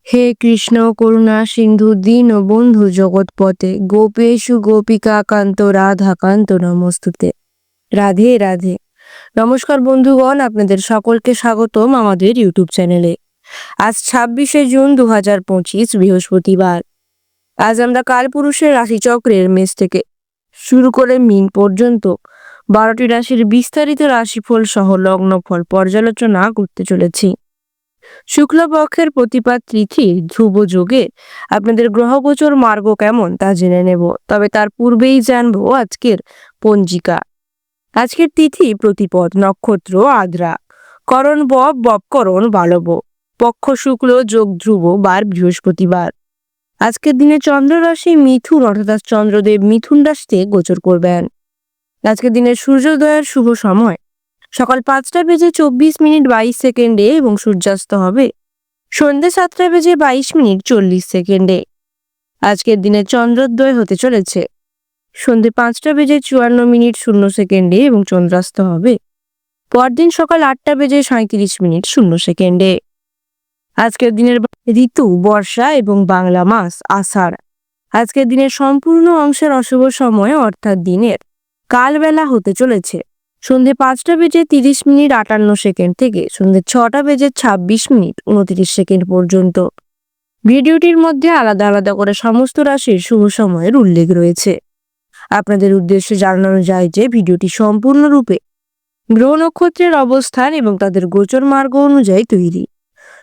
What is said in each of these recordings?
হে কৃষ্ণ করুণা সিন্ধু দীন বন্ধু জগৎপতে গোপেশু গোপিকা কান্ত রাধা কান্ত নমস্তুতে। রাধে রাধে। নমস্কার বন্ধুগণ, আপনাদের সকলকে স্বাগতম আমাদের ইউটিউব চ্যানেলে। আজ 26শে জুন 2025 বৃহস্পতিবার। আজ আমরা কালপুরুষের রাশিচক্রের মেষ থেকে শুরু করে মীন পর্যন্ত 12টি রাশির বিস্তারিত রাশিফল সহ লগ্নফল পর্যালোচনা করতে চলেছি। শুক্লপক্ষের প্রতিপাদ তিথি ধ্রুব যোগে আপনাদের গ্রহগোচর মার্গ কেমন তা জেনে নেব, তবে তার পূর্বেই জানবো আজকের পঞ্জিকা। আজকের তিথি প্রতিপদ, নক্ষত্র আদ্রা, করণ ববকরণ বালব, পক্ষ শুক্ল, যোগ ধ্রুব, বার বৃহস্পতিবার। আজকের দিনে চন্দ্র রাশি মিথুন, অর্থাৎ চন্দ্রদেব মিথুন রাশিতে গোচর করবেন। আজকের দিনের সূর্যোদয়ের শুভ সময় সকাল 5:24:22 এবং সূর্যাস্ত হবে সন্ধ্যে 7:22:40। আজকের দিনে চন্দ্রোদয় হতে চলেছে সন্ধ্যে 5:54:00 এবং চন্দ্রাস্ত হবে পরদিন সকাল 8:37:00। আজকের দিনের ঋতু বর্ষা এবং বাংলা মাস আষাঢ়। আজকের দিনের সম্পূর্ণ অংশের অশুভ সময় অর্থাৎ দিনের কালবেলা হতে চলেছে সন্ধ্যে 5:30:58 থেকে সন্ধ্যে 6:26:29 পর্যন্ত। ভিডিওটির মধ্যে আলাদা আলাদা করে সমস্ত রাশির শুভ সময়ের উল্লেখ রয়েছে। আপনাদের উদ্দেশ্যে জানানো যায় যে ভিডিওটি সম্পূর্ণরূপে গ্রহ নক্ষত্রের অবস্থান এবং তাদের গোচর মার্গ অনুযায়ী তৈরি,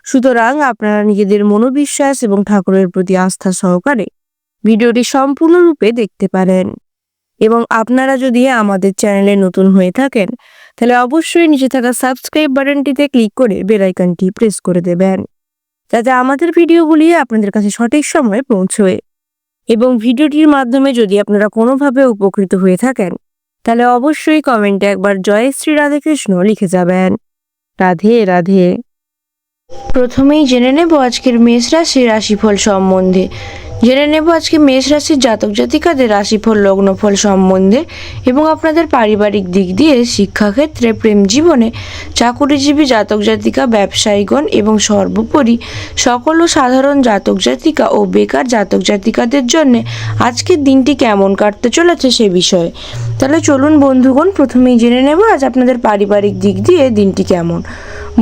সুতরাং আপনারা নিজেদের মনোবিশ্বাস এবং ঠাকুরের প্রতি আস্থা সহকারে ভিডিওটি সম্পূর্ণরূপে দেখতে পারেন। এবং আপনারা যদি আমাদের চ্যানেলে নতুন হয়ে থাকেন তাহলে অবশ্যই নিচে থাকা সাবস্ক্রাইব বাটনটিতে ক্লিক করে বেল আইকনটি প্রেস করে দেবেন, যাতে আমাদের ভিডিওগুলি আপনাদের কাছে সঠিক সময়ে পৌঁছয়। এবং ভিডিওটির মাধ্যমে যদি আপনারা কোনোভাবে উপকৃত হয়ে থাকেন তাহলে অবশ্যই কমেন্টে একবার জয় শ্রী রাধে কৃষ্ণ লিখে যাবেন। রাধে রাধে। প্রথমেই জেনে নেব আজকের মেষ রাশির রাশিফল সম্বন্ধে। জেনে নেব আজকে মেষ রাশির জাতক জাতিকাদের রাশিফল লগ্নফল সম্বন্ধে এবং আপনাদের পারিবারিক দিক দিয়ে, শিক্ষাক্ষেত্রে, প্রেম জীবনে, চাকুরিজীবী জাতক জাতিকা, ব্যবসায়ীগণ এবং সর্বোপরি সকল সাধারণ জাতক জাতিকা ও বেকার জাতক জাতিকাদের জন্য আজকের দিনটি কেমন কাটতে চলেছে সে বিষয়ে। তাহলে চলুন বন্ধুগণ, প্রথমেই জেনে নেব আজ আপনাদের পারিবারিক দিক দিয়ে দিনটি কেমন।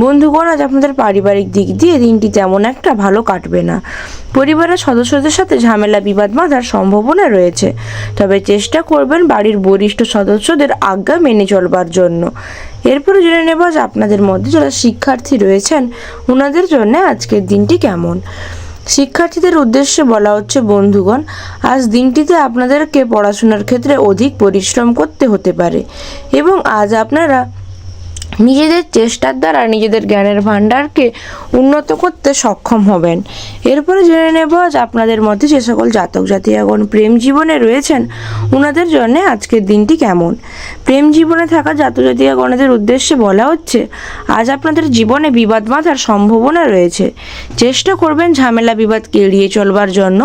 বন্ধুগণ, আজ আপনাদের পারিবারিক দিক দিয়ে দিনটি তেমন একটা ভালো কাটবে না। পরিবারের সদস্যদের সাথে ঝামেলা বিবাদ বাঁধার সম্ভাবনা রয়েছে, তবে চেষ্টা করবেন বাড়ির বরিষ্ঠ সদস্যদের আজ্ঞা মেনে চলবার জন্য। এরপরে জেনে নেব আজ আপনাদের মধ্যে যারা শিক্ষার্থী রয়েছেন ওনাদের জন্য আজকের দিনটি কেমন। শিক্ষার্থীদের উদ্দেশ্যে বলা হচ্ছে বন্ধুগণ, আজ দিনটিতে আপনাদেরকে পড়াশোনার ক্ষেত্রে অধিক পরিশ্রম করতে হতে পারে এবং আজ আপনারা নিজেদের চেষ্টার দ্বারা নিজেদের জ্ঞানের ভাণ্ডারকে উন্নত করতে সক্ষম হবেন। এরপরে জেনে নেব আজ আপনাদের মধ্যে যে সকল জাতক জাতিকাগণ প্রেম জীবনে রয়েছেন ওনাদের জন্য আজকের দিনটি কেমন। প্রেম জীবনে থাকা জাতক জাতিকাগণদের উদ্দেশ্যে বলা হচ্ছে আজ আপনাদের জীবনে বিবাদ বাঁধার সম্ভাবনা রয়েছে। চেষ্টা করবেন ঝামেলা বিবাদকে এড়িয়ে চলবার জন্য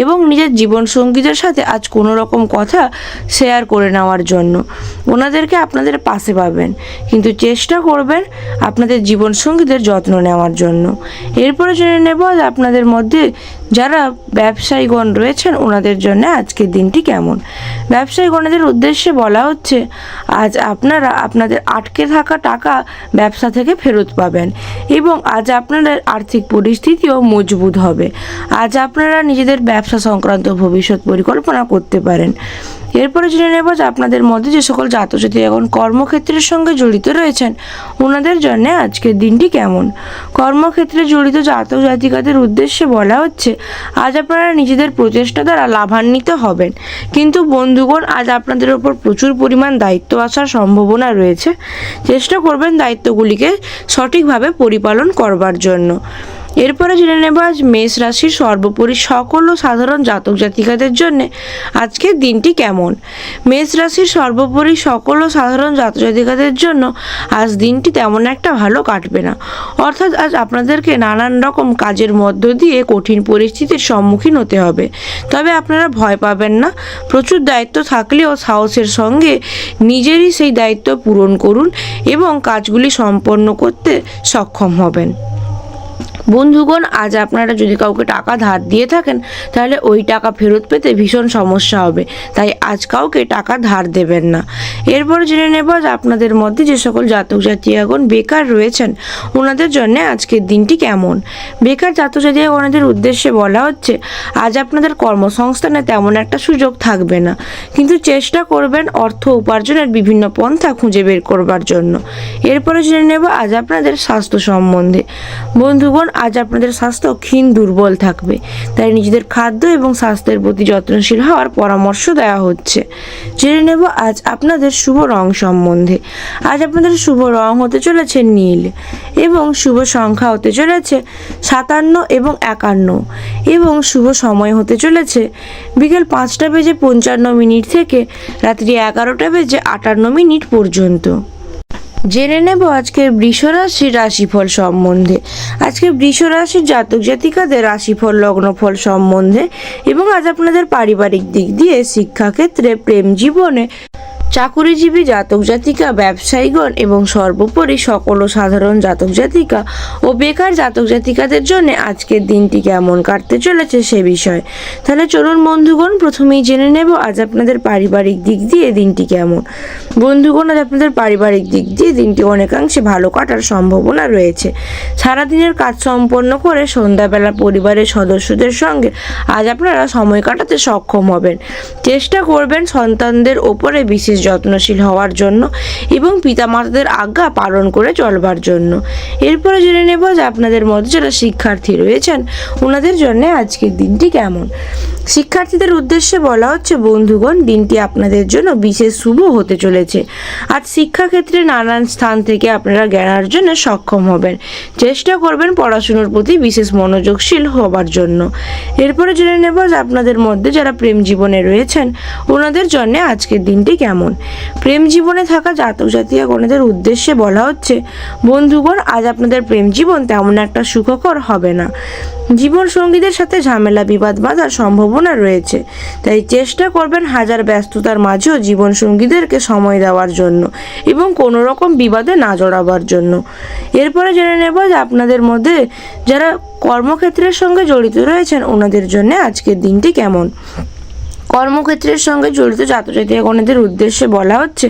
এবং নিজের জীবনসঙ্গীদের সাথে আজ কোনো রকম কথা শেয়ার করে নেওয়ার জন্য। ওনাদেরকে আপনাদের পাশে পাবেন, কিন্তু চেষ্টা করবেন আপনাদের জীবনসঙ্গীদের যত্ন নেওয়ার জন্য। এরপরে জেনে নেব আপনাদের মধ্যে যারা ব্যবসায়ীগণ রয়েছেন ওনাদের জন্য আজকের দিনটি কেমন। ব্যবসায়ীগণদের উদ্দেশ্যে বলা হচ্ছে আজ আপনারা আপনাদের আটকে থাকা টাকা ব্যবসা থেকে ফেরত পাবেন এবং আজ আপনাদের আর্থিক পরিস্থিতিও মজবুত হবে। আজ আপনারা নিজেদের ব্যবসা সংক্রান্ত ভবিষ্যৎ পরিকল্পনা করতে পারেন। এরপরে জেনে নেব যে আপনাদের মধ্যে যে সকল জাতক জাতিকা এখন কর্মক্ষেত্রের সঙ্গে জড়িত রয়েছেন ওনাদের জন্য আজকের দিনটি কেমন। কর্মক্ষেত্রে জড়িত জাতক জাতিকাদের উদ্দেশ্যে বলা হচ্ছে আজ আপনারা নিজেদের প্রচেষ্টা দ্বারা লাভান্বিত হবেন, কিন্তু বন্ধুগণ আজ আপনাদের ওপর প্রচুর পরিমাণ দায়িত্ব আসার সম্ভাবনা রয়েছে। চেষ্টা করবেন দায়িত্বগুলিকে সঠিকভাবে পরিপালন করবার জন্য। এরপরে জেনে নেব আজ মেষ রাশির সর্বোপরি সকল ও সাধারণ জাতক জাতিকাদের জন্য আজকের দিনটি কেমন। মেষ রাশির সর্বোপরি সকল ও সাধারণ জাতক জাতিকাদের জন্য আজ দিনটি তেমন একটা ভালো কাটবে না, অর্থাৎ আজ আপনাদেরকে নানান রকম কাজের মধ্য দিয়ে কঠিন পরিস্থিতির সম্মুখীন হতে হবে। তবে আপনারা ভয় পাবেন না, প্রচুর দায়িত্ব থাকলেও সাহসের সঙ্গে নিজেরই সেই দায়িত্ব পূরণ করুন এবং কাজগুলি সম্পন্ন করতে সক্ষম হবেন। বন্ধুগণ, আজ আপনারা যদি কাউকে টাকা ধার দিয়ে থাকেন তাহলে ওই টাকা ফেরত পেতে ভীষণ সমস্যা হবে, তাই আজ কাউকে টাকা ধার দেবেন না। এরপরে জেনে নেব আজ আপনাদের মধ্যে যে সকল জাতক জাতিকাগণ বেকার রয়েছেন ওনাদের জন্য আজকের দিনটি কেমন। বেকার জাতক জাতিকাগণদের উদ্দেশ্যে বলা হচ্ছে আজ আপনাদের কর্মসংস্থানে তেমন একটা সুযোগ থাকবে না, কিন্তু চেষ্টা করবেন অর্থ উপার্জনের বিভিন্ন পন্থা খুঁজে বের করবার জন্য। এরপরে জেনে নেব আজ আপনাদের স্বাস্থ্য সম্বন্ধে। বন্ধুগণ, আজ আপনাদের স্বাস্থ্য ক্ষীণ দুর্বল থাকবে, তাই নিজেদের খাদ্য এবং স্বাস্থ্যের প্রতি যত্নশীল হওয়ার পরামর্শ দেওয়া হচ্ছে। জেনে নেব আজ আপনাদের শুভ রং সম্বন্ধে। আজ আপনাদের শুভ রং হতে চলেছে নীল এবং শুভ সংখ্যা হতে চলেছে 57 এবং 51 এবং শুভ সময় হতে চলেছে বিকেল 5:55 থেকে রাত্রি 11:58 পর্যন্ত। জেনে নেব আজকের বৃষ রাশির রাশিফল সম্বন্ধে। আজকে বৃষ রাশির জাতক জাতিকাদের রাশিফল লগ্নফল সম্বন্ধে এবং আজ আপনাদের পারিবারিক দিক দিয়ে, শিক্ষাক্ষেত্রে, প্রেম জীবনে, চাকুরিজীবী জাতক জাতিকা, ব্যবসায়ীগণ এবং সর্বোপরি সকল সাধারণ জাতক জাতিকা ও বেকার জাতক জাতিকাদের জন্য আজকের দিনটি কেমন কাটতে চলেছে সে বিষয়। তাহলে চলুন বন্ধুগণ, প্রথমেই জেনে নেব আজ আপনাদের পারিবারিক দিক দিয়ে দিনটি কেমন। বন্ধুগণ, আজ আপনাদের পারিবারিক দিক দিয়ে দিনটি অনেকাংশে ভালো কাটার সম্ভাবনা রয়েছে। সারাদিনের কাজ সম্পন্ন করে সন্ধ্যাবেলা পরিবারের সদস্যদের সঙ্গে আজ আপনারা সময় কাটাতে সক্ষম হবেন। চেষ্টা করবেন সন্তানদের ওপরে বিশেষ যত্নশীল হওয়ার জন্য এবং পিতামাতাদের আজ্ঞা পালন করে চলবার জন্য। এরপরে জেনে নেব যে আপনাদের মধ্যে যারা শিক্ষার্থী রয়েছেন ওনাদের জন্য আজকের দিনটি কেমন। শিক্ষার্থীদের উদ্দেশ্যে বলা হচ্ছে বন্ধুগণ, দিনটি আপনাদের জন্য বিশেষ শুভ হতে চলেছে। আজ শিক্ষাক্ষেত্রে নানান স্থান থেকে আপনারা জ্ঞান অর্জনে সক্ষম হবেন। চেষ্টা করবেন পড়াশুনোর প্রতি বিশেষ মনোযোগশীল হবার জন্য। এরপরে জেনে নেব যে আপনাদের মধ্যে যারা প্রেম জীবনে রয়েছেন ওনাদের জন্য আজকের দিনটি কেমন। প্রেম জীবনে থাকা জাতক জাতিকাগণদের উদ্দেশ্যে বলা হচ্ছে বন্ধুগণ, আজ আপনাদের প্রেম জীবন তেমন একটা সুখকর হবে না। জীবন সঙ্গীদের সাথে ঝামেলা বিবাদ বাঁধার সম্ভাবনা রয়েছে, তাই চেষ্টা করবেন হাজার ব্যস্ততার মাঝেও জীবন সঙ্গীদেরকে সময় দেওয়ার জন্য এবং কোনো রকম বিবাদে না জড়াবার জন্য। এরপরে জেনে নেব যে আপনাদের মধ্যে যারা কর্মক্ষেত্রের সঙ্গে জড়িত রয়েছেন ওনাদের জন্য আজকের দিনটি কেমন। কর্মক্ষেত্রের সঙ্গে জড়িত জাতক জাতিকাগণদের উদ্দেশ্যে বলা হচ্ছে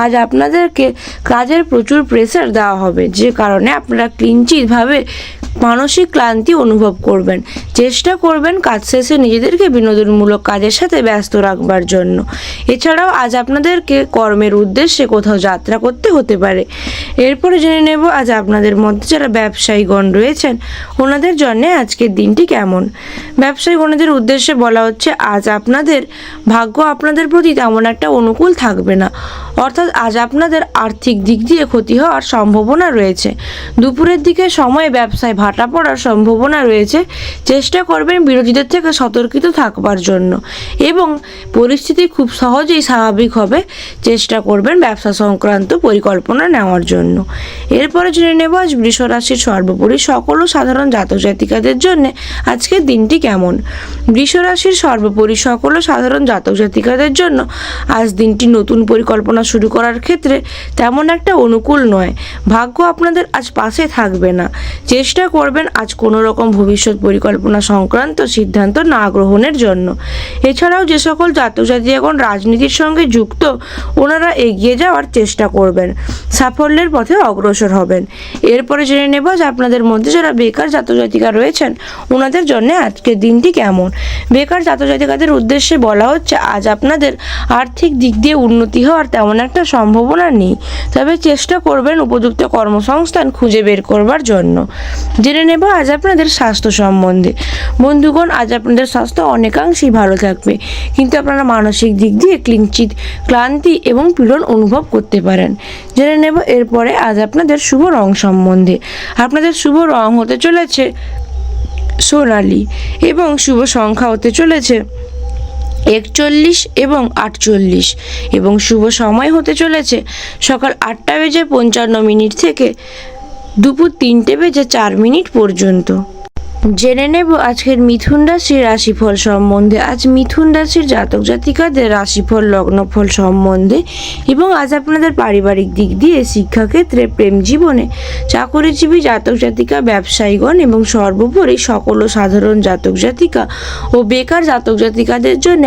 আজ আপনাদেরকে কাজের প্রচুর প্রেসার দেওয়া হবে, যে কারণে আপনারা কিঞ্চিতভাবে মানসিক ক্লান্তি অনুভব করবেন। চেষ্টা করবেন কাজ শেষে নিজেদেরকে বিনোদনমূলক কাজের সাথে ব্যস্ত রাখবার জন্য। এছাড়াও আজ আপনাদেরকে কর্মের উদ্দেশ্যে কোথাও যাত্রা করতে হতে পারে। এরপরে জেনে নেব আজ আপনাদের মধ্যে যারা ব্যবসায়ীগণ রয়েছেন ওনাদের জন্য আজকের দিনটি কেমন। ব্যবসায়ীগণদের উদ্দেশ্যে বলা হচ্ছে আজ আপনাদের ভাগ্য আপনাদের প্রতি তেমন একটা অনুকূল থাকবে না, অর্থাৎ আজ আপনাদের আর্থিক দিক দিয়ে ক্ষতি হওয়ার সম্ভাবনা রয়েছে। দুপুরের দিকে সময়ে ব্যবসায় ভাটা পড়ার সম্ভাবনা রয়েছে। চেষ্টা করবেন বিরোধীদের থেকে সতর্কিত থাকবার জন্য এবং পরিস্থিতি খুব সহজেই স্বাভাবিক হবে। চেষ্টা করবেন ব্যবসা সংক্রান্ত পরিকল্পনা নেওয়ার জন্য। এরপরে জেনে নেব আজ বৃষ রাশির সর্বোপরি সকল সাধারণ জাতক জাতিকাদের জন্য আজকের দিনটি কেমন। বৃষ রাশির সর্বোপরি সকল সাধারণ জাতক জাতিকাদের জন্য আজ দিনটি নতুন পরিকল্পনা শুরু করার ক্ষেত্রে তেমন একটা অনুকূল নয়। ভাগ্য আপনাদের আজ পাশে থাকবে না। চেষ্টা করবেন আজ কোনো রকম ভবিষ্যৎ পরিকল্পনা সংক্রান্ত সিদ্ধান্ত না গ্রহণের জন্য। এছাড়াও যে সকল জাতক জাতিকাগণ রাজনীতির সঙ্গে যুক্ত ওনারা এগিয়ে যাওয়ার চেষ্টা করবেন, সাফল্যের পথে অগ্রসর হবেন। এরপরে জেনে নেব যে আপনাদের মধ্যে যারা বেকার জাতক জাতিকা রয়েছেন ওনাদের জন্য আজকের দিনটি কেমন। বেকার জাতক জাতিকাদের উদ্দেশ্যে বলা হচ্ছে আজ আপনাদের আর্থিক দিক দিয়ে উন্নতি হওয়ার তেমন একটা সম্ভাবনা নেই, তবে চেষ্টা করবেন উপযুক্ত কর্মসংস্থান খুঁজে বের করবার জন্য। জেনে নেব আজ আপনাদের স্বাস্থ্য সম্বন্ধে। বন্ধুগণ, আজ আপনাদের স্বাস্থ্য অনেকাংশেই ভালো থাকবে, কিন্তু আপনারা মানসিক দিক দিয়ে কিঞ্চিত ক্লান্তি এবং পীড়ন অনুভব করতে পারেন। জেনে নেব এরপরে আজ আপনাদের শুভ রং সম্বন্ধে। আপনাদের শুভ রং হতে চলেছে সোনালী এবং শুভ সংখ্যা হতে চলেছে 41 এবং 48 এবং শুভ সময় হতে চলেছে সকাল 8:55 থেকে দুপুর 3:04 পর্যন্ত। জেনে নেব আজকের মিথুন রাশির রাশিফল সম্বন্ধে। আজ মিথুন রাশির জাতক জাতিকাদের রাশিফল লগ্নফল সম্বন্ধে এবং আজ আপনাদের পারিবারিক দিক দিয়ে, শিক্ষাক্ষেত্রে, প্রেম জীবনে, চাকরিজীবী জাতক জাতিকা, ব্যবসায়ীগণ এবং সর্বোপরি সকল সাধারণ জাতক জাতিকা ও বেকার জাতক জাতিকাদের জন্য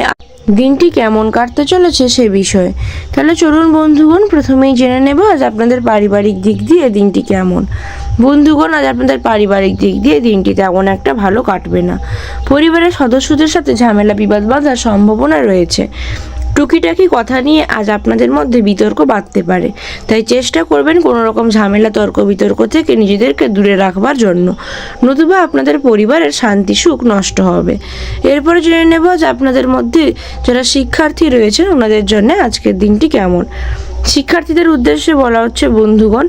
দিনটি কেমন কাটতে চলেছে সে বিষয়ে। তাহলে চলুন বন্ধুগণ, প্রথমেই জেনে নেব আজ আপনাদের পারিবারিক দিক দিয়ে দিনটি কেমন। বন্ধুগণ, আজ আপনাদের পারিবারিক দিক দিয়ে দিনটি তেমন একটা ভালো কাটবে না। পরিবারের সদস্যদের সাথে ঝামেলা বিবাদ বাঁধার সম্ভাবনা রয়েছে। টুকিটাকি কথা নিয়ে আজ আপনাদের মধ্যে বিতর্ক বাড়তে পারে, তাই চেষ্টা করবেন কোনো রকম ঝামেলা তর্ক বিতর্ক থেকে নিজেদেরকে দূরে রাখবার জন্য, নতুবা আপনাদের পরিবারের শান্তি সুখ নষ্ট হবে। এরপরে জেনে নেব যে আপনাদের মধ্যে যারা শিক্ষার্থী রয়েছেন ওনাদের জন্য আজকের দিনটি কেমন। শিক্ষার্থীদের উদ্দেশ্যে বলা হচ্ছে বন্ধুগণ,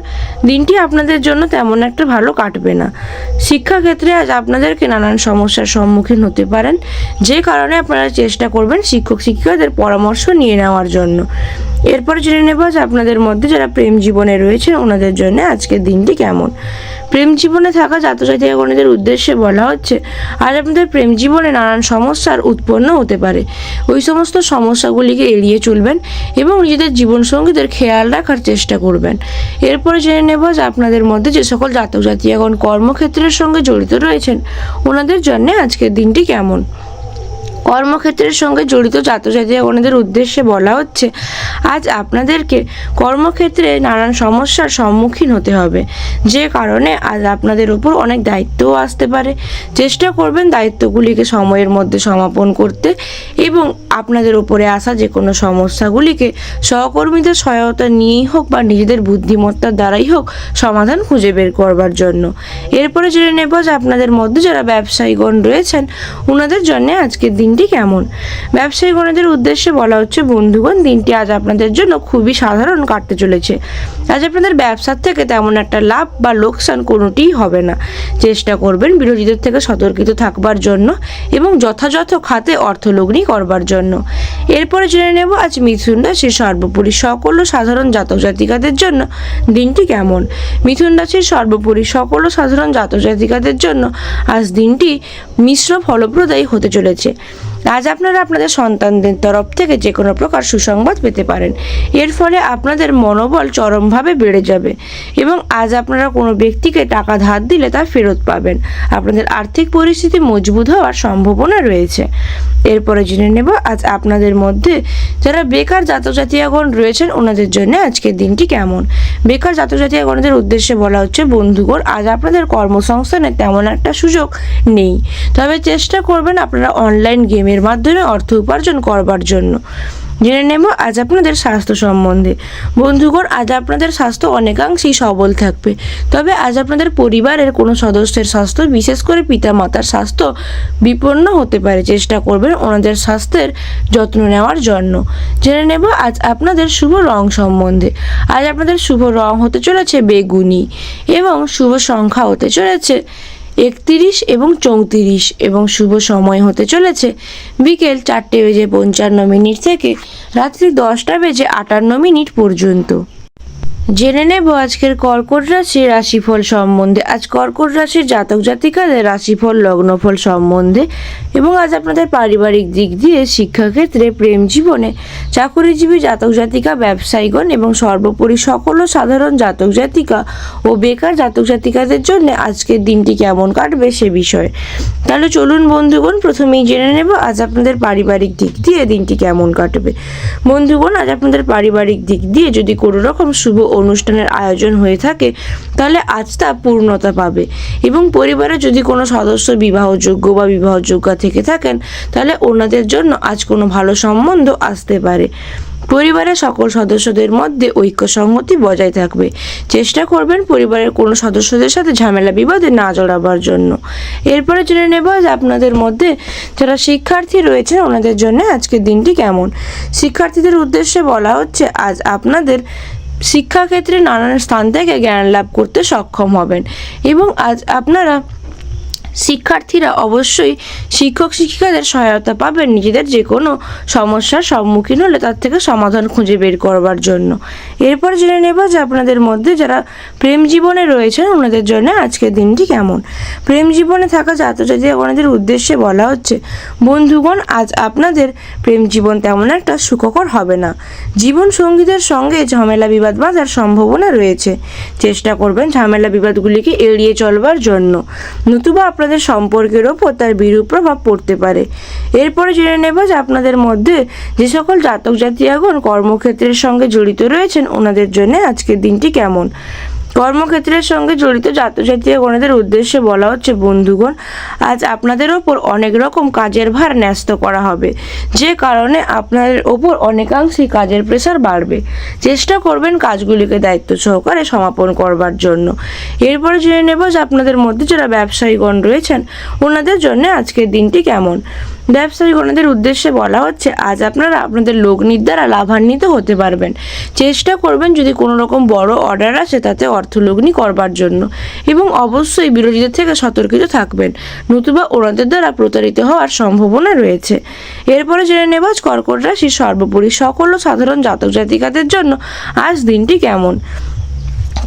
দিনটি আপনাদের জন্য তেমন একটা ভালো কাটবে না। শিক্ষাক্ষেত্রে আজ আপনাদেরকে নানান সমস্যার সম্মুখীন হতে পারেন, যে কারণে আপনারা চেষ্টা করবেন শিক্ষক শিক্ষিকাদের পরামর্শ নিয়ে নেওয়ার জন্য। এরপর জেনে নেব যে আপনাদের মধ্যে যারা প্রেম জীবনে রয়েছেন ওনাদের জন্য আজকের দিনটি কেমন। প্রেম জীবনে থাকা জাতক জাতিকাগণের উদ্দেশ্যে বলা হচ্ছে আজ আপনাদের প্রেম জীবনে নানান সমস্যার উৎপন্ন হতে পারে। ওই সমস্ত সমস্যাগুলিকে এড়িয়ে চলবেন এবং নিজেদের জীবনসঙ্গীদের খেয়াল রাখার চেষ্টা করবেন। এরপরে জেনে নেব যে আপনাদের মধ্যে যে সকল জাতক জাতিকাগণ কর্মক্ষেত্রের সঙ্গে জড়িত রয়েছেন ওনাদের জন্য আজকের দিনটি কেমন। কর্মক্ষেত্রের সঙ্গে জড়িত জাতক জাতিকাগণের উদ্দেশ্যে বলা হচ্ছে আজ আপনাদেরকে কর্মক্ষেত্রে নানান সমস্যার সম্মুখীন হতে হবে, যে কারণে আজ আপনাদের উপর অনেক দায়িত্বও আসতে পারে। চেষ্টা করবেন দায়িত্বগুলিকে সময়ের মধ্যে সমাপন করতে এবং আপনাদের উপরে আসা যে কোনো সমস্যাগুলিকে সহকর্মীদের সহায়তা নিয়েই হোক বা নিজেদের বুদ্ধিমত্তার দ্বারাই হোক সমাধান খুঁজে বের করবার জন্য। এরপরে জেনে নেব যে আপনাদের মধ্যে যারা ব্যবসায়ীগণ রয়েছেন ওনাদের জন্য আজকের দিনটি কেমন। ব্যবসায়ীগণদের উদ্দেশ্যে বলা হচ্ছে বন্ধুগণ, দিনটি আজ আপনাদের জন্য খুবই সাধারণ কাটতে চলেছে। আজ আপনাদের ব্যবসার থেকে তেমন একটা লাভ বা লোকসান কোনোটিই হবে না। চেষ্টা করবেন বিরোধীদের থেকে সতর্কিত থাকবার জন্য এবং যথাযথ খাতে অর্থলগ্নি করবার জন্য। এরপরে জেনে নেব আজ মিথুন রাশির সর্বোপরি সকল সাধারণ জাতক জাতিকাদের জন্য দিনটি কেমন। মিথুন রাশির সর্বোপরি সকল সাধারণ জাতক জাতিকাদের জন্য আজ দিনটি মিশ্র ফলপ্রদায়ী হতে চলেছে। আজ আপনারা আপনাদের সন্তানদের তরফ থেকে যে কোনো প্রকার সুসংবাদ পেতে পারেন। এর ফলে আপনাদের মনোবল চরমভাবে বেড়ে যাবে এবং আজ আপনারা কোনো ব্যক্তিকে টাকা ধার দিলে তা ফেরত পাবেন। আপনাদের আর্থিক পরিস্থিতি মজবুত হওয়ার সম্ভাবনা রয়েছে। এরপরে জেনে নেব আজ আপনাদের মধ্যে যারা বেকার জাতক জাতিকাগণ রয়েছেন ওনাদের জন্য আজকের দিনটি কেমন। বেকার জাতক জাতিকাগণদের উদ্দেশ্যে বলা হচ্ছে বন্ধুগণ, আজ আপনাদের কর্মসংস্থানে তেমন একটা সুযোগ নেই, তবে চেষ্টা করবেন আপনারা অনলাইন গেমের মাধ্যমে অর্থ উপার্জন করবার জন্য। জেনে নেব আজ আপনাদের স্বাস্থ্য সম্বন্ধে। বন্ধুগণ, আজ আপনাদের স্বাস্থ্য অনেকাংশেই সবল থাকবে, তবে আজ আপনাদের পরিবারের কোনো সদস্যের স্বাস্থ্য, বিশেষ করে পিতা মাতার স্বাস্থ্য বিপন্ন হতে পারে। চেষ্টা করবেন ওনাদের স্বাস্থ্যের যত্ন নেওয়ার জন্য। জেনে নেব আজ আপনাদের শুভ রং সম্বন্ধে। আজ আপনাদের শুভ রং হতে চলেছে বেগুনি এবং শুভ সংখ্যা হতে চলেছে 31 এবং 34 এবং শুভ সময় হতে চলেছে বিকেল 4:55 থেকে রাত্রি 10:58 পর্যন্ত। জেনে নেব আজকের কর্কট রাশির রাশিফল সম্বন্ধে। আজ কর্কট রাশির জাতক জাতিকাদের রাশিফল লগ্নফল সম্বন্ধে এবং আজ আপনাদের পারিবারিক দিক দিয়ে, শিক্ষাক্ষেত্রে, প্রেম জীবনে, চাকরিজীবী জাতক জাতিকা, ব্যবসায়ীগণ এবং সর্বোপরি সকল সাধারণ জাতক জাতিকা ও বেকার জাতক জাতিকাদের জন্য আজকের দিনটি কেমন কাটবে সে বিষয়ে। তাহলে চলুন বন্ধুগণ, প্রথমেই জেনে নেব আজ আপনাদের পারিবারিক দিক দিয়ে দিনটি কেমন কাটবে। বন্ধুগণ, আজ আপনাদের পারিবারিক দিক দিয়ে যদি কোনো রকম শুভ অনুষ্ঠানের আয়োজন হয়ে থাকে তাহলে আজ তা পূর্ণতা পাবে এবং পরিবারে যদি কোনো সদস্য বিবাহযোগ্য বা বিবাহযোগ্যা থেকে থাকেন তাহলে ওনাদের জন্য আজ কোনো ভালো সম্বন্ধ আসতে পারে। পরিবারের সকল সদস্যদের মধ্যে ঐক্য সংহতি বজায় থাকবে। চেষ্টা করবেন পরিবারের কোনো সদস্যদের সাথে ঝামেলা বিবাদে না জড়াবার জন্য। এরপরে জেনে নেব যে আপনাদের মধ্যে যারা শিক্ষার্থী রয়েছেন ওনাদের জন্য আজকের দিনটি কেমন। শিক্ষার্থীদের উদ্দেশ্যে বলা হচ্ছে আজ আপনাদের শিক্ষাক্ষেত্রে নানান স্থান থেকে জ্ঞান লাভ করতে সক্ষম হবেন এবং আজ আপনারা শিক্ষার্থীরা অবশ্যই শিক্ষক শিক্ষিকাদের সহায়তা পাবেন নিজেদের যে কোনো সমস্যার সম্মুখীন হলে তার থেকে সমাধান খুঁজে বের করবার জন্য। এরপর জেনে নেব যে আপনাদের মধ্যে যারা প্রেম জীবনে রয়েছেন ওনাদের জন্য আজকের দিনটি কেমন। প্রেম জীবনে থাকা জাতজাতিগণদের উদ্দেশ্যে বলা হচ্ছে, বন্ধুগণ আজ আপনাদের প্রেম জীবন তেমন একটা সুখকর হবে না। জীবন সঙ্গীদের সঙ্গে ঝামেলা বিবাদ বাঁধার সম্ভাবনা রয়েছে। চেষ্টা করবেন ঝামেলা বিবাদগুলিকে এড়িয়ে চলবার জন্য, নতুবা আপনাদের সম্পর্কের ওপর তার বিরূপ প্রভাব পড়তে পারে। এরপরে জেনে নেব যে আপনাদের মধ্যে যে সকল জাতক জাতিগণ কর্মক্ষেত্রের সঙ্গে জড়িত রয়েছেন ওনাদের জন্য আজকের দিনটি কেমন। কর্মক্ষেত্রের সঙ্গে জড়িত জাতজাতিগণদের উদ্দেশ্যে বলা হচ্ছে, বন্ধুগণ আজ আপনাদের ওপর অনেক রকম কাজের ভার ন্যস্ত করা হবে, যে কারণে আপনাদের ওপর অনেকাংশেই কাজের প্রেসার বাড়বে। চেষ্টা করবেন কাজগুলিকে দায়িত্ব সহকারে সমাপন করবার জন্য। এরপরে জেনে নেব যে আপনাদের মধ্যে যারা ব্যবসায়ীগণ রয়েছেন ওনাদের জন্য আজকের দিনটি কেমন। ব্যবসায়ীগণদের উদ্দেশ্যে বলা হচ্ছে, আজ আপনারা আপনাদের লগ্নির দ্বারা লাভান্বিত হতে পারবেন। চেষ্টা করবেন যদি কোনো রকম বড় অর্ডার আসে তাতে অর্থলগ্নি করবার জন্য, এবং অবশ্যই বিরোধীদের থেকে সতর্কিত থাকবেন, নতুবা ওনাদের দ্বারা প্রতারিত হওয়ার সম্ভাবনা রয়েছে। এরপরে জেনে নেব কর্কট রাশির সর্বোপরি সকল সাধারণ জাতক জাতিকাদের জন্য আজ দিনটি কেমন।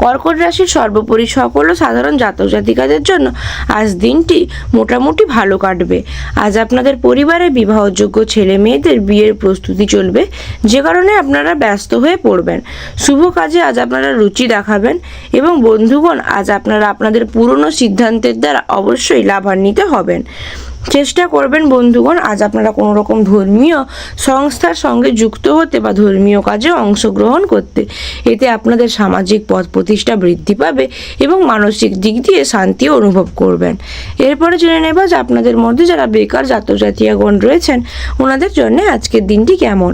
কর্কট রাশির সর্বোপরি সকল সাধারণ জাতক জাতিকাদের জন্য আজ দিনটি মোটামুটি ভালো কাটবে। আজ আপনাদের পরিবারের বিবাহযোগ্য ছেলে মেয়েদের বিয়ের প্রস্তুতি চলবে, যে কারণে আপনারা ব্যস্ত হয়ে পড়বেন। শুভ কাজে আজ আপনারা রুচি দেখাবেন, এবং বন্ধুগণ আজ আপনারা আপনাদের পুরনো সিদ্ধান্তের দ্বারা অবশ্যই লাভান্বিত হবেন। চেষ্টা করবেন বন্ধুগণ আজ আপনারা কোনো রকম ধর্মীয় সংস্থার সঙ্গে যুক্ত হতে বা ধর্মীয় কাজে অংশগ্রহণ করতে। এতে আপনাদের সামাজিক পদ প্রতিষ্ঠা বৃদ্ধি পাবে এবং মানসিক দিক দিয়ে শান্তিও অনুভব করবেন। এরপরে জেনে নেব যে আপনাদের মধ্যে যারা বেকার জাতক জাতিগণ রয়েছেন ওনাদের জন্য আজকের দিনটি কেমন।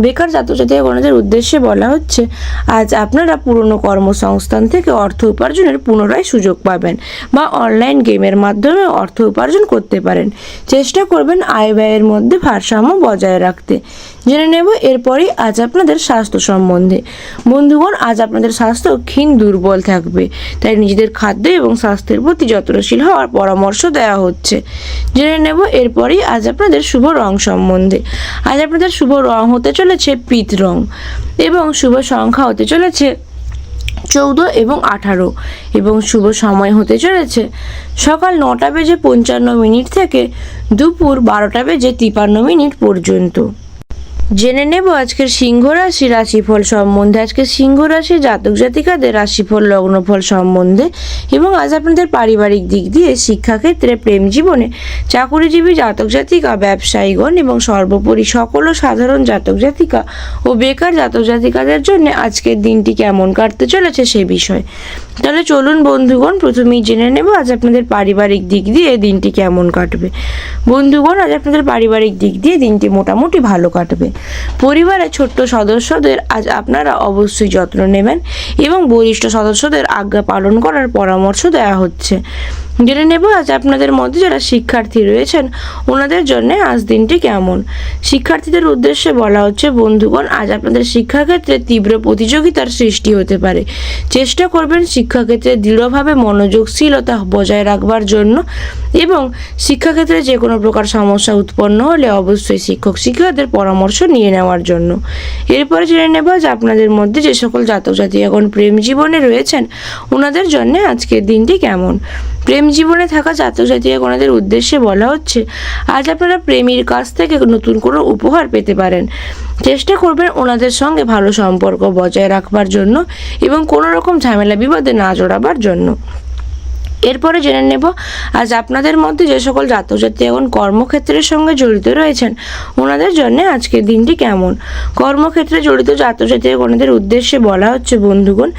বেকার জাতক জাতিগণদের উদ্দেশ্যে বলা হচ্ছে, আজ আপনারা পুরনো কর্মসংস্থান থেকে অর্থ উপার্জনের পুনরায় সুযোগ পাবেন, বা অনলাইন গেমের মাধ্যমে অর্থ উপার্জন করতে পারেন। চেষ্টা করবেন আয় ব্যয়ের মধ্যে ভারসাম্য বজায় রাখতে। জেনে নেব এরপরই আজ আপনাদের স্বাস্থ্য সম্বন্ধে। বন্ধুগণ আজ আপনাদের স্বাস্থ্য ক্ষীণ দুর্বল থাকবে, তাই নিজেদের খাদ্য এবং স্বাস্থ্যের প্রতি যত্নশীল হওয়ার পরামর্শ দেওয়া হচ্ছে। জেনে নেব এরপরই আজ আপনাদের শুভ রং সম্বন্ধে। আজ আপনাদের শুভ রং হতে চলেছে পিত রং, এবং শুভ সংখ্যা হতে চলেছে 14 এবং 18, এবং শুভ সময় হতে চলেছে সকাল 9:55 থেকে দুপুর 12:53 পর্যন্ত। জেনে নেব আজকের সিংহ রাশি রাশিফল সম্বন্ধে। আজকে সিংহ রাশি জাতক জাতিকাদের রাশিফল লগ্নফল সম্বন্ধে, এবং আজ আপনাদের পারিবারিক দিক দিয়ে, শিক্ষাক্ষেত্রে, প্রেম জীবনে, চাকুরিজীবী জাতক জাতিকা, ব্যবসায়ীগণ এবং সর্বোপরি সকল সাধারণ জাতক জাতিকা ও বেকার জাতক জাতিকাদের জন্য আজকের দিনটি কেমন কাটতে চলেছে সে বিষয়। তাহলে চলুন বন্ধুগণ প্রথমেই জেনে নেব আজ আপনাদের পারিবারিক দিক দিয়ে দিনটি কেমন কাটবে। বন্ধুগণ আজ আপনাদের পারিবারিক দিক দিয়ে দিনটি মোটামুটি ভালো কাটবে। পরিবারের ছোট্ট সদস্যদের আজ আপনারা অবশ্যই যত্ন নেবেন, এবং বরিষ্ঠ সদস্যদের আজ্ঞা পালন করার পরামর্শ দেওয়া হচ্ছে। জেনে নেব আজ আপনাদের মধ্যে যারা শিক্ষার্থী রয়েছেন ওনাদের জন্য আজ দিনটি কেমন। শিক্ষার্থীদের উদ্দেশ্যে বলা হচ্ছে, বন্ধুগণ আজ আপনাদের শিক্ষাক্ষেত্রে তীব্র প্রতিযোগিতার সৃষ্টি হতে পারে। চেষ্টা করবেন শিক্ষাক্ষেত্রে দৃঢ়ভাবে মনোযোগশীলতা বজায় রাখবার জন্য, এবং শিক্ষাক্ষেত্রে যে কোনো প্রকার সমস্যা উৎপন্ন হলে অবশ্যই শিক্ষক শিক্ষিকাদের পরামর্শ নিয়ে নেওয়ার জন্য। এরপরে জেনে নেব যে আপনাদের মধ্যে যে সকল জাতক জাতি এখন প্রেম জীবনে রয়েছেন ওনাদের জন্য আজকের দিনটি কেমন। প্রেম জীবনে থাকা জাতক জাতিগণদের উদ্দেশ্যে বলা হচ্ছে, আজ আপনারা প্রেমীর কাছ থেকে নতুন কোনো উপহার পেতে পারেন। চেষ্টা করবেন ওনাদের সঙ্গে ভালো সম্পর্ক বজায় রাখবার জন্য, এবং কোনো রকম ঝামেলা বিবাদে না জড়াবার জন্য। এরপরে জেনে নেব আজ আপনাদের মধ্যে যে সকল জাতক জাতিগণ কর্মক্ষেত্রের সঙ্গে জড়িত রয়েছেন ওনাদের জন্য আজকের দিনটি কেমন। কর্মক্ষেত্রে জড়িত জাতক জাতিগণদের উদ্দেশ্যে বলা হচ্ছে, বন্ধুগণ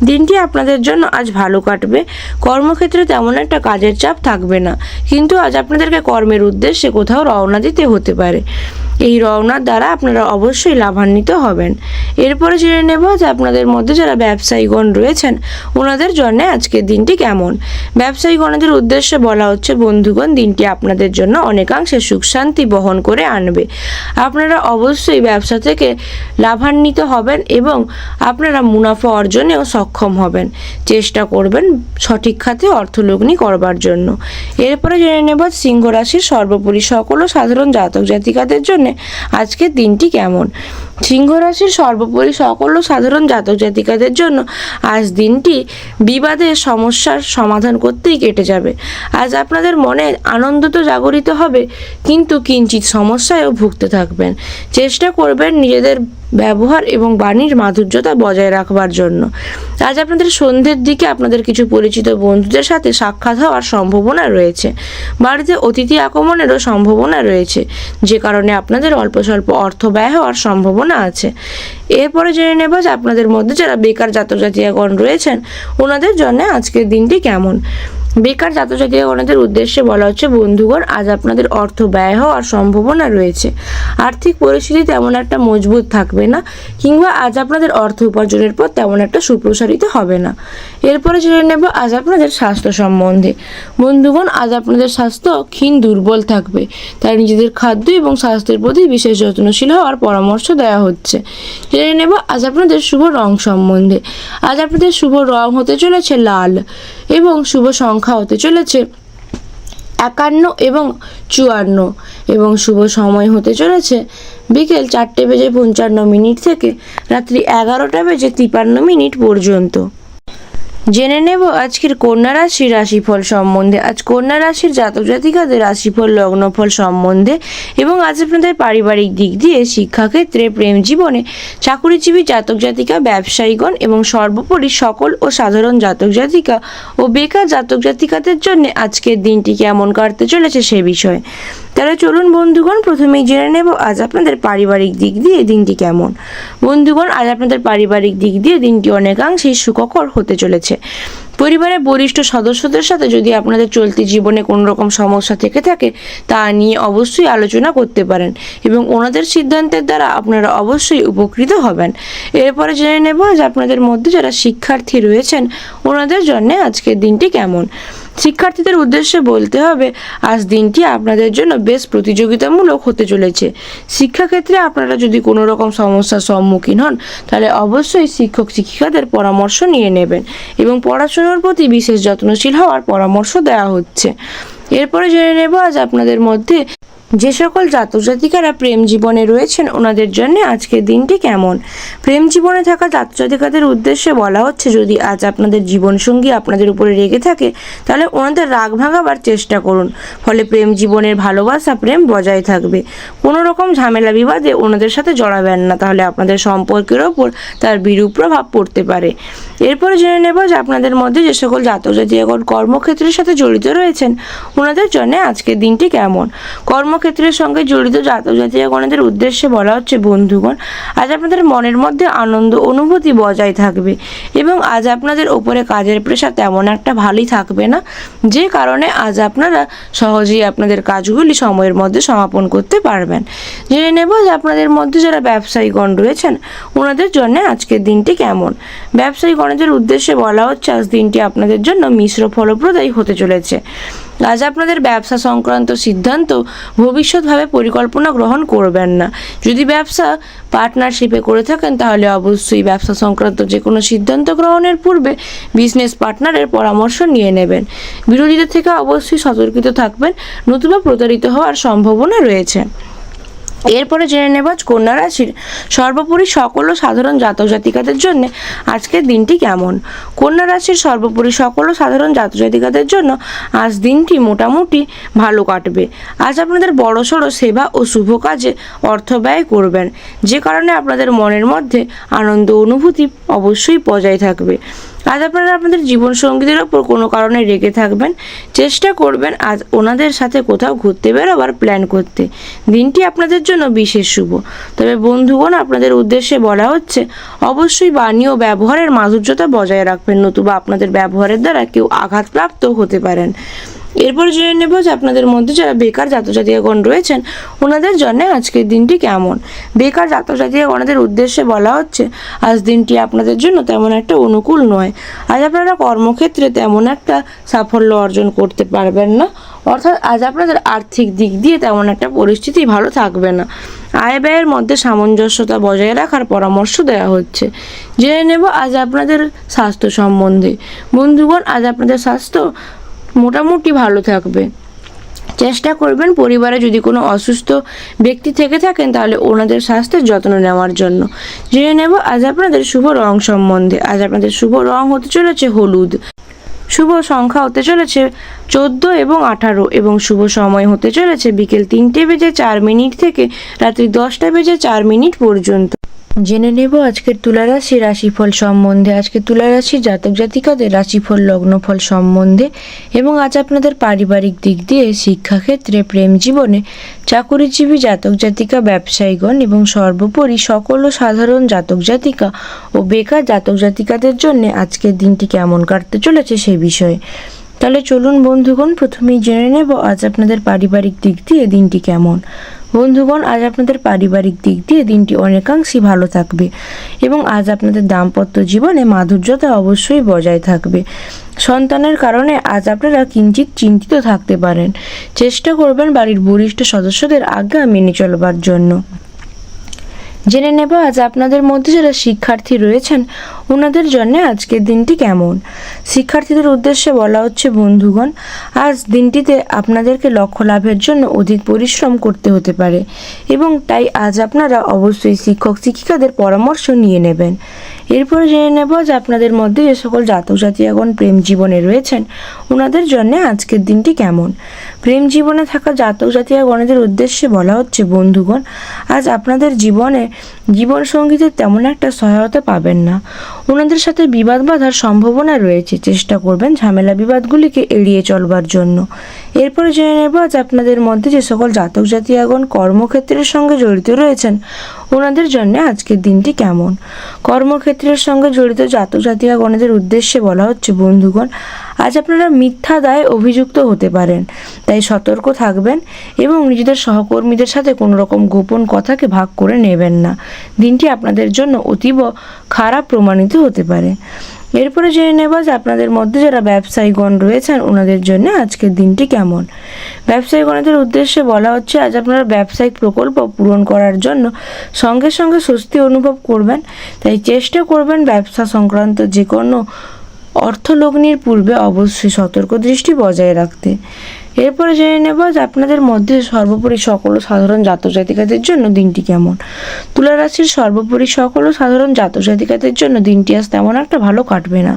দিনটি আপনাদের জন্য আজ ভালো কাটবে। কর্মক্ষেত্রে তেমন একটা কাজের চাপ থাকবে না, কিন্তু আজ আপনাদেরকে কর্মের উদ্দেশ্যে কোথাও রওনা দিতে হতে পারে। এই রওনার দ্বারা আপনারা অবশ্যই লাভান্বিত হবেন। এরপরে জেনে নেব যে আপনাদের মধ্যে যারা ব্যবসায়ীগণ রয়েছেন ওনাদের জন্য আজকের দিনটি কেমন। ব্যবসায়ীগণদের উদ্দেশ্যে বলা হচ্ছে, বন্ধুগণ, দিনটি আপনাদের জন্য অনেকাংশে সুখ শান্তি বহন করে আনবে। আপনারা অবশ্যই ব্যবসা থেকে লাভান্বিত হবেন এবং আপনারা মুনাফা অর্জনেও সক্ষম হবেন। চেষ্টা করবেন সঠিক খাতে অর্থলগ্নি করবার জন্য। এরপরে জেনে নেব সিংহ রাশির সর্বোপরি সকল ও সাধারণ জাতক জাতিকাদের জন্য আজকের দিনটি কেমন। সিংহ রাশির সর্বোপরি সকল ও সাধারণ জাতক জাতিকাদের জন্য আজ দিনটি বিবাদের সমস্যার সমাধান করতেই কেটে যাবে। আজ আপনাদের মনে আনন্দ তো জাগরিত হবে, কিন্তু কিঞ্চিত সমস্যায়ও ভুগতে থাকবেন। চেষ্টা করবেন নিজেদের ব্যবহার এবং বাণীর মাধুর্যতা বজায় রাখবার জন্য। আজ আপনাদের সন্ধ্যের দিকে আপনাদের কিছু পরিচিত বন্ধুদের সাথে সাক্ষাৎ হওয়ার সম্ভাবনা রয়েছে। বাড়িতে অতিথি আগমনেরও সম্ভাবনা রয়েছে, যে কারণে আপনাদের অল্প স্বল্প অর্থ ব্যয় হওয়ার সম্ভাবনা আছে। এরপরে জেনে নেব যে আপনাদের মধ্যে যারা বেকার জাতক জাতিকাগণ রয়েছেন ওনাদের জন্য আজকের দিনটি কেমন। বেকার জাতক জাতিকাগণদের উদ্দেশ্যে বলা হচ্ছে, বন্ধুগণ, আজ আপনাদের অর্থ ব্যয় হওয়ার সম্ভাবনা রয়েছে। আর্থিক পরিস্থিতি তেমন একটা মজবুত থাকবে না, কিংবা আজ আপনাদের অর্থ উপার্জনের পর তেমন একটা সুপ্রসারিত হবে না। এরপরে জেনে নেব আজ আপনাদের স্বাস্থ্য সম্বন্ধে। বন্ধুগণ, আজ আপনাদের স্বাস্থ্য ক্ষীণ দুর্বল থাকবে, তাই নিজেদের খাদ্য এবং স্বাস্থ্যের প্রতি বিশেষ যত্নশীল হওয়ার পরামর্শ দেওয়া হচ্ছে। জেনে নেব আজ আপনাদের শুভ রং সম্বন্ধে। আজ আপনাদের শুভ রং হতে চলেছে লাল এবং শুভ সংখ্যা হতে চলেছে 51 এবং 54 এবং শুভ সময় হতে চলেছে বিকেল 4:55 থেকে রাত্রি 11:53 পর্যন্ত। জেনে নেব আজকের কন্যা রাশির রাশিফল সম্বন্ধে। আজ কন্যা রাশির জাতক জাতিকাদের রাশিফল লগ্নফল সম্বন্ধে এবং আজ আপনাদের পারিবারিক দিক দিয়ে, শিক্ষাক্ষেত্রে, প্রেম জীবনে, চাকুরিজীবী জাতক জাতিকা, ব্যবসায়ীগণ এবং সর্বোপরি সকল ও সাধারণ জাতক জাতিকা ও বেকার জাতক জাতিকাদের জন্য আজকের দিনটি কেমন কাটতে চলেছে সে বিষয়ে। তাহলে চলুন বন্ধুগণ, প্রথমেই জেনে নেব আজ আপনাদের পারিবারিক দিক দিয়ে দিনটি কেমন। বন্ধুগণ, আজ আপনাদের পারিবারিক দিক দিয়ে দিনটি অনেকাংশেই সুখকর হতে চলেছে। পরিবারের বরিষ্ঠ সদস্যদের সাথে যদি আপনাদের চলতি জীবনে কোনো রকম সমস্যা থেকে থাকে তা নিয়ে অবশ্যই আলোচনা করতে পারেন এবং ওনাদের সিদ্ধান্তের দ্বারা আপনারা অবশ্যই উপকৃত হবেন। এরপরে জেনে নেব যে আপনাদের মধ্যে যারা শিক্ষার্থী রয়েছেন ওনাদের জন্য আজকের দিনটি কেমন। শিক্ষার্থীদের উদ্দেশ্যে বলতে হবে, আজ দিনটি আপনাদের জন্য বেশ প্রতিযোগিতামূলক হতে চলেছে। শিক্ষাক্ষেত্রে আপনারা যদি কোনো রকম সমস্যার সম্মুখীন হন তাহলে অবশ্যই শিক্ষক শিক্ষিকাদের পরামর্শ নিয়ে নেবেন এবং পড়াশোনার প্রতি বিশেষ যত্নশীল হওয়ার পরামর্শ দেওয়া হচ্ছে। এরপরে জেনে নেব আজ আপনাদের মধ্যে যে সকল জাতক জাতিকারা প্রেম জীবনে রয়েছেন ওনাদের জন্য আজকের দিনটি কেমন। প্রেম জীবনে থাকা জাতক জাতিকাদের উদ্দেশ্যে বলা হচ্ছে, যদি আজ আপনাদের জীবনসঙ্গী আপনাদের উপরে রেগে থাকে তাহলে ওনাদের রাগ ভাঙাবার চেষ্টা করুন, ফলে প্রেম জীবনের ভালোবাসা প্রেম বজায় থাকবে। কোনো রকম ঝামেলা বিবাদে ওনাদের সাথে জড়াবেন না, তাহলে আপনাদের সম্পর্কের ওপর তার বিরূপ প্রভাব পড়তে পারে। এরপরে জেনে নেব যে আপনাদের মধ্যে যে সকল জাতক জাতিকাগণ কর্মক্ষেত্রের সাথে জড়িত রয়েছেন ওনাদের জন্য আজকের দিনটি কেমন। কর্মক্ষেত্রের সঙ্গে জড়িত জাতক জাতিকাগণদের উদ্দেশ্যে বলা হচ্ছে, বন্ধুগণ, আজ আপনাদের মনের মধ্যে আনন্দ অনুভূতি বজায় থাকবে এবং আজ আপনাদের ওপরে কাজের প্রেশার তেমন একটা ভালোই থাকবে না, যে কারণে আজ আপনারা সহজেই আপনাদের কাজগুলি সময়ের মধ্যে সমাপন করতে পারবেন। জেনে নেব যে আপনাদের মধ্যে যারা ব্যবসায়ীগণ রয়েছেন ওনাদের জন্য আজকের দিনটি কেমন। ব্যবসায়ীগণদের উদ্দেশ্যে বলা হচ্ছে, আজ দিনটি আপনাদের জন্য মিশ্র ফলপ্রদায়ী হতে চলেছে। আজ আপনাদের ব্যবসা সংক্রান্ত সিদ্ধান্ত ভবিষ্যৎভাবে পরিকল্পনা গ্রহণ করবেন না। যদি ব্যবসা পার্টনারশিপে করে থাকেন তাহলে অবশ্যই ব্যবসা সংক্রান্ত যে কোনো সিদ্ধান্ত গ্রহণের পূর্বে বিজনেস পার্টনারের পরামর্শ নিয়ে নেবেন। বিরোধীদের থেকে অবশ্যই সতর্কিত থাকবেন, নতুবা প্রতারিত হওয়ার সম্ভাবনা রয়েছে। এরপরে জেনে নেব কন্যা রাশির সর্বোপরি সকল ও সাধারণ জাতক জাতিকাদের জন্য আজকের দিনটি কেমন। কন্যা রাশির সর্বোপরি সকল ও সাধারণ জাতক জাতিকাদের জন্য আজ দিনটি মোটামুটি ভালো কাটবে। আজ আপনাদের বড়সড় সেবা ও শুভ কাজে অর্থ ব্যয় করবেন, যে কারণে আপনাদের মনের মধ্যে আনন্দ অনুভূতি অবশ্যই বজায় থাকবে। আজ আপনারা আপনাদের জীবনসঙ্গীদের ওপর কোনো কারণে রেগে থাকবেন। চেষ্টা করবেন আজ ওনাদের সাথে কোথাও ঘুরতে বেরোবার প্ল্যান করতে। দিনটি আপনাদের জন্য বিশেষ শুভ। তবে বন্ধুগণ, আপনাদের উদ্দেশ্যে বলা হচ্ছে, অবশ্যই বাণী ও ব্যবহারের মাধুর্যতা বজায় রাখবেন, নতুবা আপনাদের ব্যবহারের দ্বারা কেউ আঘাতপ্রাপ্ত হতে পারেন। এরপর জেনে নেব যে আপনাদের মধ্যে যারা বেকার জাতজাতিকাগণ রয়েছেন ওনাদের জন্য আজকের দিনটি কেমন। বেকার জাতজাতিকাগণদের উদ্দেশ্যে বলা হচ্ছে আজ দিনটি আপনাদের জন্য তেমন একটা অনুকূল নয়। আজ আপনারা কর্মক্ষেত্রে তেমন একটা সাফল্য অর্জন করতে পারবেন না, অর্থাৎ আজ আপনাদের আর্থিক দিক দিয়ে তেমন একটা পরিস্থিতি ভালো থাকবে না। আয় ব্যয়ের মধ্যে সামঞ্জস্যতা বজায় রাখার পরামর্শ দেওয়া হচ্ছে। জেনে নেব আজ আপনাদের স্বাস্থ্য সম্বন্ধে। বন্ধুগণ, আজ আপনাদের স্বাস্থ্য মোটামুটি ভালো থাকবে। চেষ্টা করবেন পরিবারে যদি কোনো অসুস্থ ব্যক্তি থেকে থাকেন তাহলে ওনাদের স্বাস্থ্যের যত্ন নেওয়ার জন্য। জেনে নেব আজ আপনাদের শুভ রং সম্বন্ধে। আজ আপনাদের শুভ রং হতে চলেছে হলুদ, শুভ সংখ্যা হতে চলেছে 14 এবং 18 এবং শুভ সময় হতে চলেছে বিকেল 3:04 থেকে রাত্রি 10:04 পর্যন্ত। জেনে নেব আজকের তুলা রাশি রাশিফল সম্বন্ধে। আজকে তুলা রাশির জাতক জাতিকাদের রাশিফল লগ্নফল সম্বন্ধে এবং আজ আপনাদের পারিবারিক দিক দিয়ে, শিক্ষাক্ষেত্রে, প্রেম জীবনে, চাকুরিজীবী জাতক জাতিকা, ব্যবসায়ীগণ এবং সর্বোপরি সকল সাধারণ জাতক জাতিকা ও বেকার জাতক জাতিকাদের জন্য আজকের দিনটি কেমন কাটতে চলেছে সে বিষয়ে। তাহলে চলুন বন্ধুগণ, প্রথমেই জেনে নেব আজ আপনাদের পারিবারিক দিক দিয়ে দিনটি কেমন। বন্ধুগণ, আজ আপনাদের পারিবারিক দিক দিয়ে দিনটি অনেকাংশই ভালো থাকবে এবং আজ আপনাদের দাম্পত্য জীবনে মাধুর্যতা অবশ্যই বজায় থাকবে। সন্তানের কারণে আজ আপনারা কিঞ্চিত চিন্তিত থাকতে পারেন। চেষ্টা করবেন বাড়ির বরিষ্ঠ সদস্যদের আজ্ঞা মেনে চলবার জন্য। জেনে নেব আজ আপনাদের মধ্যে যারা শিক্ষার্থী রয়েছেন ওনাদের জন্য আজকের দিনটি কেমন। শিক্ষার্থীদের উদ্দেশ্যে বলা হচ্ছে বন্ধুগণ, আজ দিনটিতে আপনাদেরকে লক্ষ্য লাভের জন্য অধিক পরিশ্রম করতে হতে পারে এবং তাই আজ আপনারা অবশ্যই শিক্ষক শিক্ষিকাদের পরামর্শ নিয়ে নেবেন। এরপরে জেনে নেব যে আপনাদের মধ্যে যে সকল জাতক জাতিকাগণ প্রেম জীবনে রয়েছেন ওনাদের জন্য আজকের দিনটি কেমন। প্রেম জীবনে থাকা জাতক জাতিকাগণদের উদ্দেশ্যে বলা হচ্ছে বন্ধুগণ, আজ আপনাদের জীবনসঙ্গীদের তেমন একটা সহায়তা পাবেন না। ওনাদের সাথে বিবাদ বাঁধার সম্ভাবনা রয়েছে। চেষ্টা করবেন ঝামেলা বিবাদগুলিকে এড়িয়ে চলবার জন্য। এরপরে জেনে নেব আজ আপনাদের মধ্যে যে সকল জাতক জাতিকাগণ কর্মক্ষেত্রের সঙ্গে জড়িত রয়েছেন ওনাদের জন্য আজকের দিনটি কেমন। কর্মক্ষেত্রের সঙ্গে জড়িত জাতক জাতিকাগণদের উদ্দেশ্যে বলা হচ্ছে বন্ধুগণ, আজ আপনারা মিথ্যা দায়ে অভিযুক্ত হতে পারেন, তাই সতর্ক থাকবেন এবং নিজেদের সহকর্মীদের সাথে কোনো রকম গোপন কথাকে ভাগ করে নেবেন না। দিনটি আপনাদের জন্য অতীব খারাপ প্রমাণিত হতে পারে। এরপরে জেনে নেব যে আপনাদের মধ্যে যারা ব্যবসায়ীগণ রয়েছেন ওনাদের জন্য আজকের দিনটি কেমন। ব্যবসায়ীগণদের উদ্দেশ্যে বলা হচ্ছে আজ আপনারা ব্যবসায়িক প্রকল্প পূরণ করার জন্য সঙ্গে সঙ্গে স্বস্তি অনুভব করবেন, তাই চেষ্টা করবেন ব্যবসা সংক্রান্ত যে কোনো অর্থলগ্নির পূর্বে অবশ্যই সতর্ক দৃষ্টি বজায় রাখতে। এরপরে জেনে নেব যে আপনাদের মধ্যে সর্বোপরি সকল সাধারণ জাতক জাতিকাদের জন্য দিনটি কেমন। তুলা রাশির সর্বোপরি সকল সাধারণ জাতক জাতিকাদের জন্য দিনটি আজ তেমন একটা ভালো কাটবে না।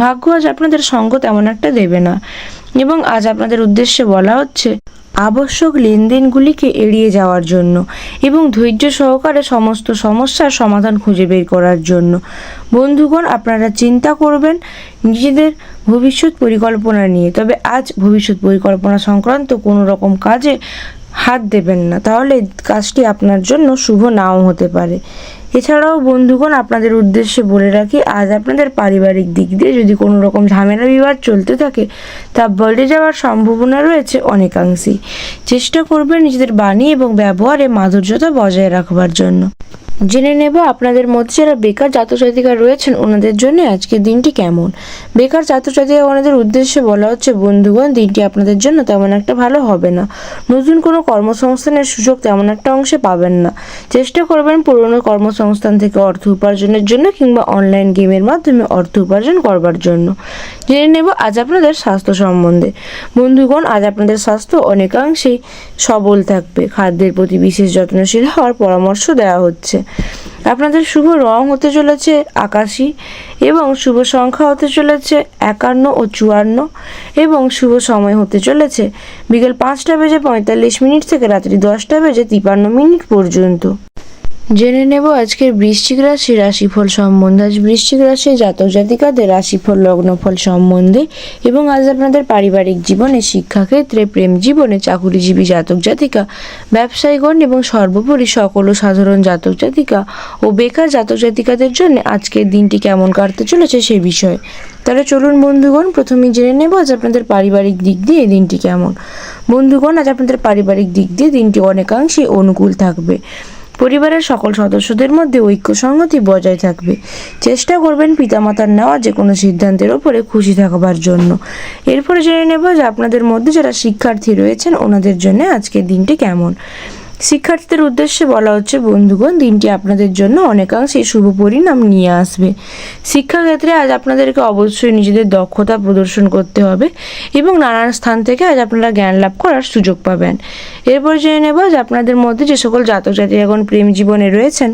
ভাগ্য আজ আপনাদের সঙ্গ তেমন একটা দেবে না এবং আজ আপনাদের উদ্দেশ্যে বলা হচ্ছে আবশ্যক লেনদেনগুলিকে এড়িয়ে যাওয়ার জন্য এবং ধৈর্য সহকারে সমস্ত সমস্যার সমাধান খুঁজে বের করার জন্য। বন্ধুগণ, আপনারা চিন্তা করবেন নিজেদের ভবিষ্যৎ পরিকল্পনা নিয়ে, তবে আজ ভবিষ্যৎ পরিকল্পনা সংক্রান্ত কোনো রকম কাজে হাত দেবেন না, তাহলে কাজটি আপনার জন্য শুভ নাও হতে পারে। এছাড়াও বন্ধুগণ, আপনাদের উদ্দেশ্যে বলে রাখি আজ আপনাদের পারিবারিক দিক দিয়ে যদি কোনো রকম ঝামেলা বিবাদ চলতে থাকে তা বেড়ে যাওয়ার সম্ভাবনা রয়েছে অনেকাংশেই। চেষ্টা করবেন নিজেদের বাণী এবং ব্যবহারে মাধুর্যতা বজায় রাখবার জন্য। জেনে নেব আপনাদের মধ্যে যারা বেকার জাতক জাতিকা রয়েছেন ওনাদের জন্য আজকের দিনটি কেমন। বেকার জাতক জাতিকা ওনাদের উদ্দেশ্যে বলা হচ্ছে বন্ধুগণ, দিনটি আপনাদের জন্য তেমন একটা ভালো হবে না। নতুন কোনো কর্মসংস্থানের সুযোগ তেমন একটা অংশে পাবেন না। চেষ্টা করবেন পুরনো কর্মসংস্থান থেকে অর্থ উপার্জনের জন্য কিংবা অনলাইন গেমের মাধ্যমে অর্থ উপার্জন করবার জন্য। জেনে নেব আজ আপনাদের স্বাস্থ্য সম্বন্ধে। বন্ধুগণ, আজ আপনাদের স্বাস্থ্য অনেকাংশেই সবল থাকবে। খাদ্যের প্রতি বিশেষ যত্নশীল হওয়ার পরামর্শ দেওয়া হচ্ছে। আপনাদের শুভ রং হতে চলেছে আকাশী এবং শুভ সংখ্যা হতে চলেছে 51 ও 54 এবং শুভ সময় হতে চলেছে বিকেল 5:45 থেকে রাত্রি 10:53 পর্যন্ত। জেনে নেব আজকের বৃশ্চিক রাশি রাশিফল সম্বন্ধে। আজ বৃশ্চিক রাশির জাতক জাতিকাদের রাশিফল লগ্নফল সম্বন্ধে এবং আজ আপনাদের পারিবারিক জীবনে, শিক্ষাক্ষেত্রে, প্রেম জীবনে, চাকুরিজীবী জাতক জাতিকা, ব্যবসায়ীগণ এবং সর্বোপরি সকল সাধারণ জাতক জাতিকা ও বেকার জাতক জাতিকাদের জন্য আজকের দিনটি কেমন কাটতে চলেছে সে বিষয়ে। তাহলে চলুন বন্ধুগণ, প্রথমেই জেনে নেব আজ আপনাদের পারিবারিক দিক দিয়ে দিনটি কেমন। বন্ধুগণ, আজ আপনাদের পারিবারিক দিক দিয়ে দিনটি অনেকাংশে অনুকূল থাকবে। পরিবারের সকল সদস্যদের মধ্যে ঐক্য সংহতি বজায় থাকবে। চেষ্টা করবেন পিতামাতার নেওয়া যে কোনো সিদ্ধান্তের ওপরে খুশি থাকবার জন্য। এরপরে জেনে নেব যে আপনাদের মধ্যে যারা শিক্ষার্থী রয়েছেন ওনাদের জন্য আজকের দিনটি কেমন। শিক্ষার্থীদের উদ্দেশ্যে বলা হচ্ছে, বন্ধুগণ, দিনটি আপনাদের জন্য অনেকাংশে শুভ পরিণাম নিয়ে আসবে। শিক্ষাক্ষেত্রে আজ আপনাদেরকে অবশ্যই নিজেদের দক্ষতা প্রদর্শন করতে হবে এবং নানান স্থান থেকে আজ আপনারা জ্ঞান লাভ করার সুযোগ পাবেন। এরপর জেনে নেব যে আপনাদের মধ্যে যে সকল জাতক জাতি এখন প্রেম জীবনে রয়েছেন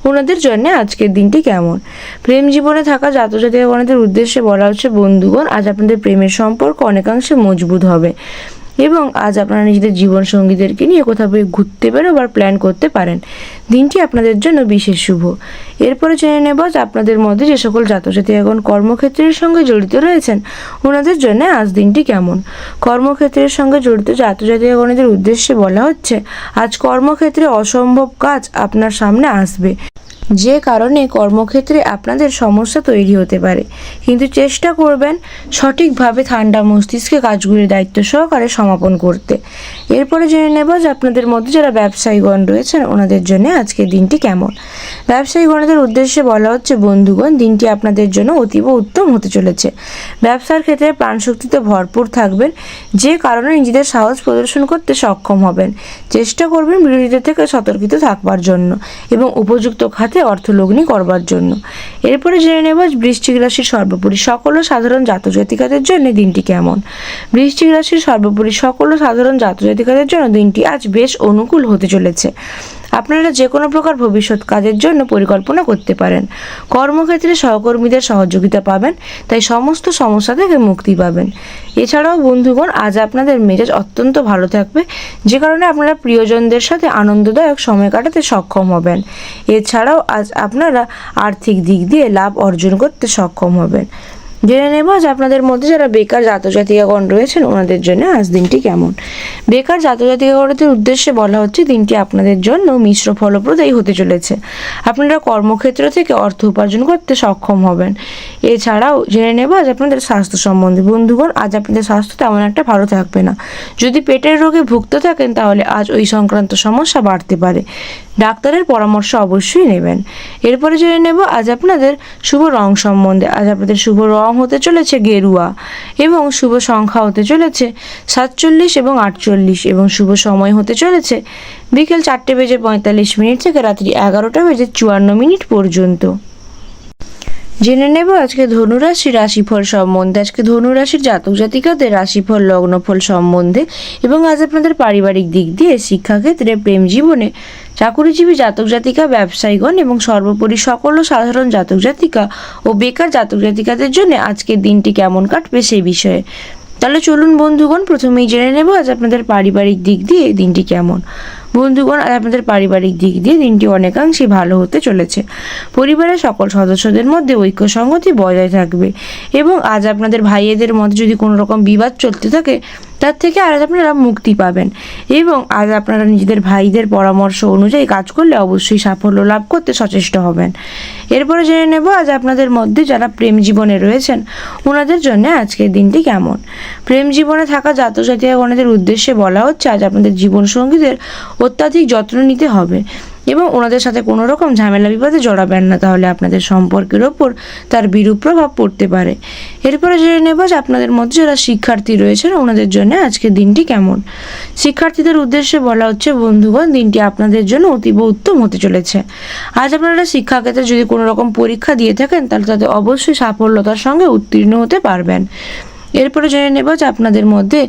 ওনাদের জন্য আজকের দিনটি কেমন। প্রেম জীবনে থাকা জাতক জাতিগণদের উদ্দেশ্যে বলা হচ্ছে, বন্ধুগণ, আজ আপনাদের প্রেমের সম্পর্ক অনেকাংশে মজবুত হবে এবং আজ আপনারা নিজেদের জীবন সঙ্গীদেরকে নিয়ে কোথাও ঘুরতে বেরোবার প্ল্যান করতে পারেন। দিনটি আপনাদের জন্য বিশেষ শুভ। এরপরে জেনে নেব যে আপনাদের মধ্যে যে সকল জাতকজাতি এখন কর্মক্ষেত্রের সঙ্গে জড়িত রয়েছেন ওনাদের জন্য আজ দিনটি কেমন। কর্মক্ষেত্রের সঙ্গে জড়িত জাতকজাতিগণদের উদ্দেশ্যে বলা হচ্ছে, আজ কর্মক্ষেত্রে অসম্ভব কাজ আপনার সামনে আসবে, যে কারণে কর্মক্ষেত্রে আপনাদের সমস্যা তৈরি হতে পারে, কিন্তু চেষ্টা করবেন সঠিকভাবে ঠান্ডা মস্তিষ্কে কাজগুলির দায়িত্ব সহকারে সমাপন করতে। এরপরে জেনে নেব যে আপনাদের মধ্যে যারা ব্যবসায়ীগণ রয়েছেন ওনাদের জন্য আজকের দিনটি কেমন। ব্যবসায়ীগণদের উদ্দেশ্যে বলা হচ্ছে, বন্ধুগণ, দিনটি আপনাদের জন্য অতীব উত্তম হতে চলেছে। ব্যবসার ক্ষেত্রে প্রাণশক্তিতে ভরপুর থাকবেন, যে কারণে নিজেদের সাহস প্রদর্শন করতে সক্ষম হবেন। চেষ্টা করবেন বিরোধীদের থেকে সতর্কিত থাকবার জন্য এবং উপযুক্ত খাতে অর্থলগ্নি করবার জন্য। এরপরে জেনে নেব বৃশ্চিক রাশির সর্বোপরি সকল সাধারণ জাতক জাতিকাদের জন্য দিনটি কেমন। বৃশ্চিক রাশির সর্বোপরি সকল সাধারণ জাতক জাতিকাদের জন্য দিনটি আজ বেশ অনুকূল হতে চলেছে। আপনারা যে কোনো প্রকার ভবিষ্যৎ কাজের জন্য পরিকল্পনা করতে পারেন। কর্মক্ষেত্রে সহকর্মীদের সহযোগিতা পাবেন, তাই সমস্ত সমস্যা থেকে মুক্তি পাবেন। এছাড়াও বন্ধুগণ, আজ আপনাদের মেজাজ অত্যন্ত ভালো থাকবে, যে কারণে আপনারা প্রিয়জনদের সাথে আনন্দদায়ক সময় কাটাতে সক্ষম হবেন। এছাড়াও আজ আপনারা আর্থিক দিক দিয়ে লাভ অর্জন করতে সক্ষম হবেন। জেনে নেব আজ আপনাদের মধ্যে যারা বেকার জাতক জাতিকাগণ রয়েছেন ওনাদের জন্য আজ দিনটি কেমন। বেকার জাতক জাতিকাগণদের উদ্দেশ্যে বলা হচ্ছে, দিনটি আপনাদের জন্য মিশ্র ফলপ্রদায়ী হতে চলেছে। আপনারা কর্মক্ষেত্র থেকে অর্থ উপার্জন করতে সক্ষম হবেন। এছাড়াও জেনে নেব আজ আপনাদের স্বাস্থ্য সম্বন্ধে। বন্ধুগণ, আজ আপনাদের স্বাস্থ্য তেমন একটা ভালো থাকবে না। যদি পেটের রোগে ভুগতে থাকেন তাহলে আজ ওই সংক্রান্ত সমস্যা বাড়তে পারে। ডাক্তারের পরামর্শ অবশ্যই নেবেন। এরপরে জেনে নেব আজ আপনাদের শুভ রং সম্বন্ধে। আজ আপনাদের শুভ রং হতে চলেছে গেরুয়া এবং শুভ সংখ্যা হতে চলেছে 47 এবং 48 এবং শুভ সময় হতে চলেছে বিকেল 4:45 থেকে রাত্রি 11:54 পর্যন্ত। জেনে নেব আজকে ধনুরাশির রাশিফল সম্বন্ধে। আজকে ধনুরাশির জাতক জাতিকাদের রাশিফল লগ্নফল সম্বন্ধে এবং আজ আপনাদের পারিবারিক দিক দিয়ে, শিক্ষাক্ষেত্রে, প্রেম জীবনে, চাকুরিজীবী জাতক জাতিকা, ব্যবসায়ীগণ এবং সর্বোপরি সকল সাধারণ জাতক জাতিকা ও বেকার জাতক জাতিকাদের জন্য আজকের দিনটি কেমন কাটবে সেই বিষয়ে। তাহলে চলুন বন্ধুগণ, প্রথমেই জেনে নেব আজ আপনাদের পারিবারিক দিক দিয়ে দিনটি কেমন। বন্ধুগণ, আজ আপনাদের পারিবারিক দিক দিয়ে দিনটি অনেকাংশে ভালো হতে চলেছে। পরিবারের সকল সদস্যদের মধ্যে ঐক্য সংহতি বজায় থাকবে এবং আজ আপনাদের ভাইয়েদের মধ্যে যদি কোনো রকম বিবাদ চলতে থাকে তার থেকে আজ আপনারা মুক্তি পাবেন এবং আজ আপনারা নিজেদের ভাইদের পরামর্শ অনুযায়ী কাজ করলে অবশ্যই সাফল্য লাভ করতে সচেষ্ট হবেন। এরপরে জেনে নেব আজ আপনাদের মধ্যে যারা প্রেম জীবনে রয়েছেন ওনাদের জন্য আজকের দিনটি কেমন। প্রেম জীবনে থাকা জাতক জাতিকাগণদের উদ্দেশ্যে বলা হচ্ছে, আজ আপনাদের জীবনসঙ্গীদের অত্যাধিক যত্ন নিতে হবে এবং ওনাদের সাথে কোনো রকম ঝামেলা বিবাদে জড়াবেন না, তাহলে আপনাদের সম্পর্কের ওপর তার বিরূপ প্রভাব পড়তে পারে। এরপরে জেনে নেব যে আপনাদের মধ্যে যারা শিক্ষার্থী রয়েছেন ওনাদের জন্য আজকের দিনটি কেমন। শিক্ষার্থীদের উদ্দেশ্যে বলা হচ্ছে, বন্ধুগণ, দিনটি আপনাদের জন্য অতীব উত্তম হতে চলেছে। আজ আপনারা শিক্ষাক্ষেত্রে যদি কোনো রকম পরীক্ষা দিয়ে থাকেন তাহলে তাতে অবশ্যই সাফল্যতার সঙ্গে উত্তীর্ণ হতে পারবেন। এরপরে জেনে নেব যে আপনাদের মধ্যে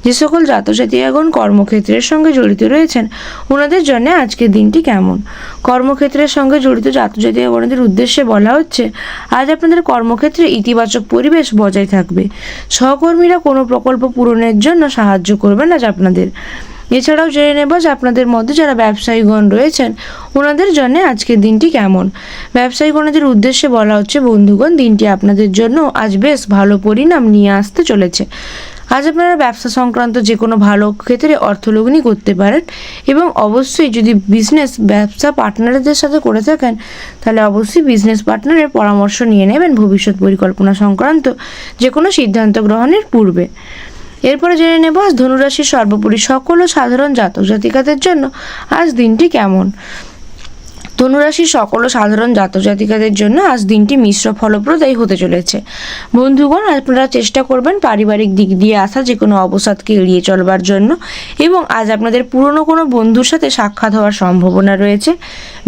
যে সকল জাতক জাতিকাগণ কর্মক্ষেত্রের সঙ্গে জড়িত রয়েছেন ওনাদের জন্য আজকের দিনটি কেমন। কর্মক্ষেত্রের সঙ্গে জড়িত জাতক জাতিকাগণদের উদ্দেশ্যে বলা হচ্ছে, আজ আপনাদের কর্মক্ষেত্রে ইতিবাচক পরিবেশ বজায় থাকবে। সহকর্মীরা কোনো প্রকল্প পূরণের জন্য সাহায্য করবেন আজ আপনাদের। এছাড়াও জেনে নেব যে আপনাদের মধ্যে যারা ব্যবসায়ীগণ রয়েছেন ওনাদের জন্য আজকের দিনটি কেমন। ব্যবসায়ীগণদের উদ্দেশ্যে বলা হচ্ছে, বন্ধুগণ দিনটি আপনাদের জন্য আজ বেশ ভালো পরিণাম নিয়ে আসতে চলেছে। আজ আপনারা ব্যবসা সংক্রান্ত যে কোনো ভালো ক্ষেত্রে অর্থলগ্নি করতে পারেন এবং অবশ্যই যদি ব্যবসা পার্টনারদের সাথে করে থাকেন তাহলে অবশ্যই বিজনেস পার্টনারের পরামর্শ নিয়ে নেবেন ভবিষ্যৎ পরিকল্পনা সংক্রান্ত যে কোনো সিদ্ধান্ত গ্রহণের পূর্বে। এরপরে জেনে নেব আজ ধনুরাশির সর্বোপরি সকল ও সাধারণ জাতক জাতিকাদের জন্য আজ দিনটি কেমন। ধনুরাশির সকল সাধারণ জাতক জাতিকাদের জন্য আজ দিনটি মিশ্র ফলপ্রদায়ী হতে চলেছে। বন্ধুগণ, আপনারা চেষ্টা করবেন পারিবারিক দিক দিয়ে আসা যে কোনো অবসাদকে এড়িয়ে চলবার জন্য এবং আজ আপনাদের পুরনো কোনো বন্ধুর সাথে সাক্ষাৎ হওয়ার সম্ভাবনা রয়েছে।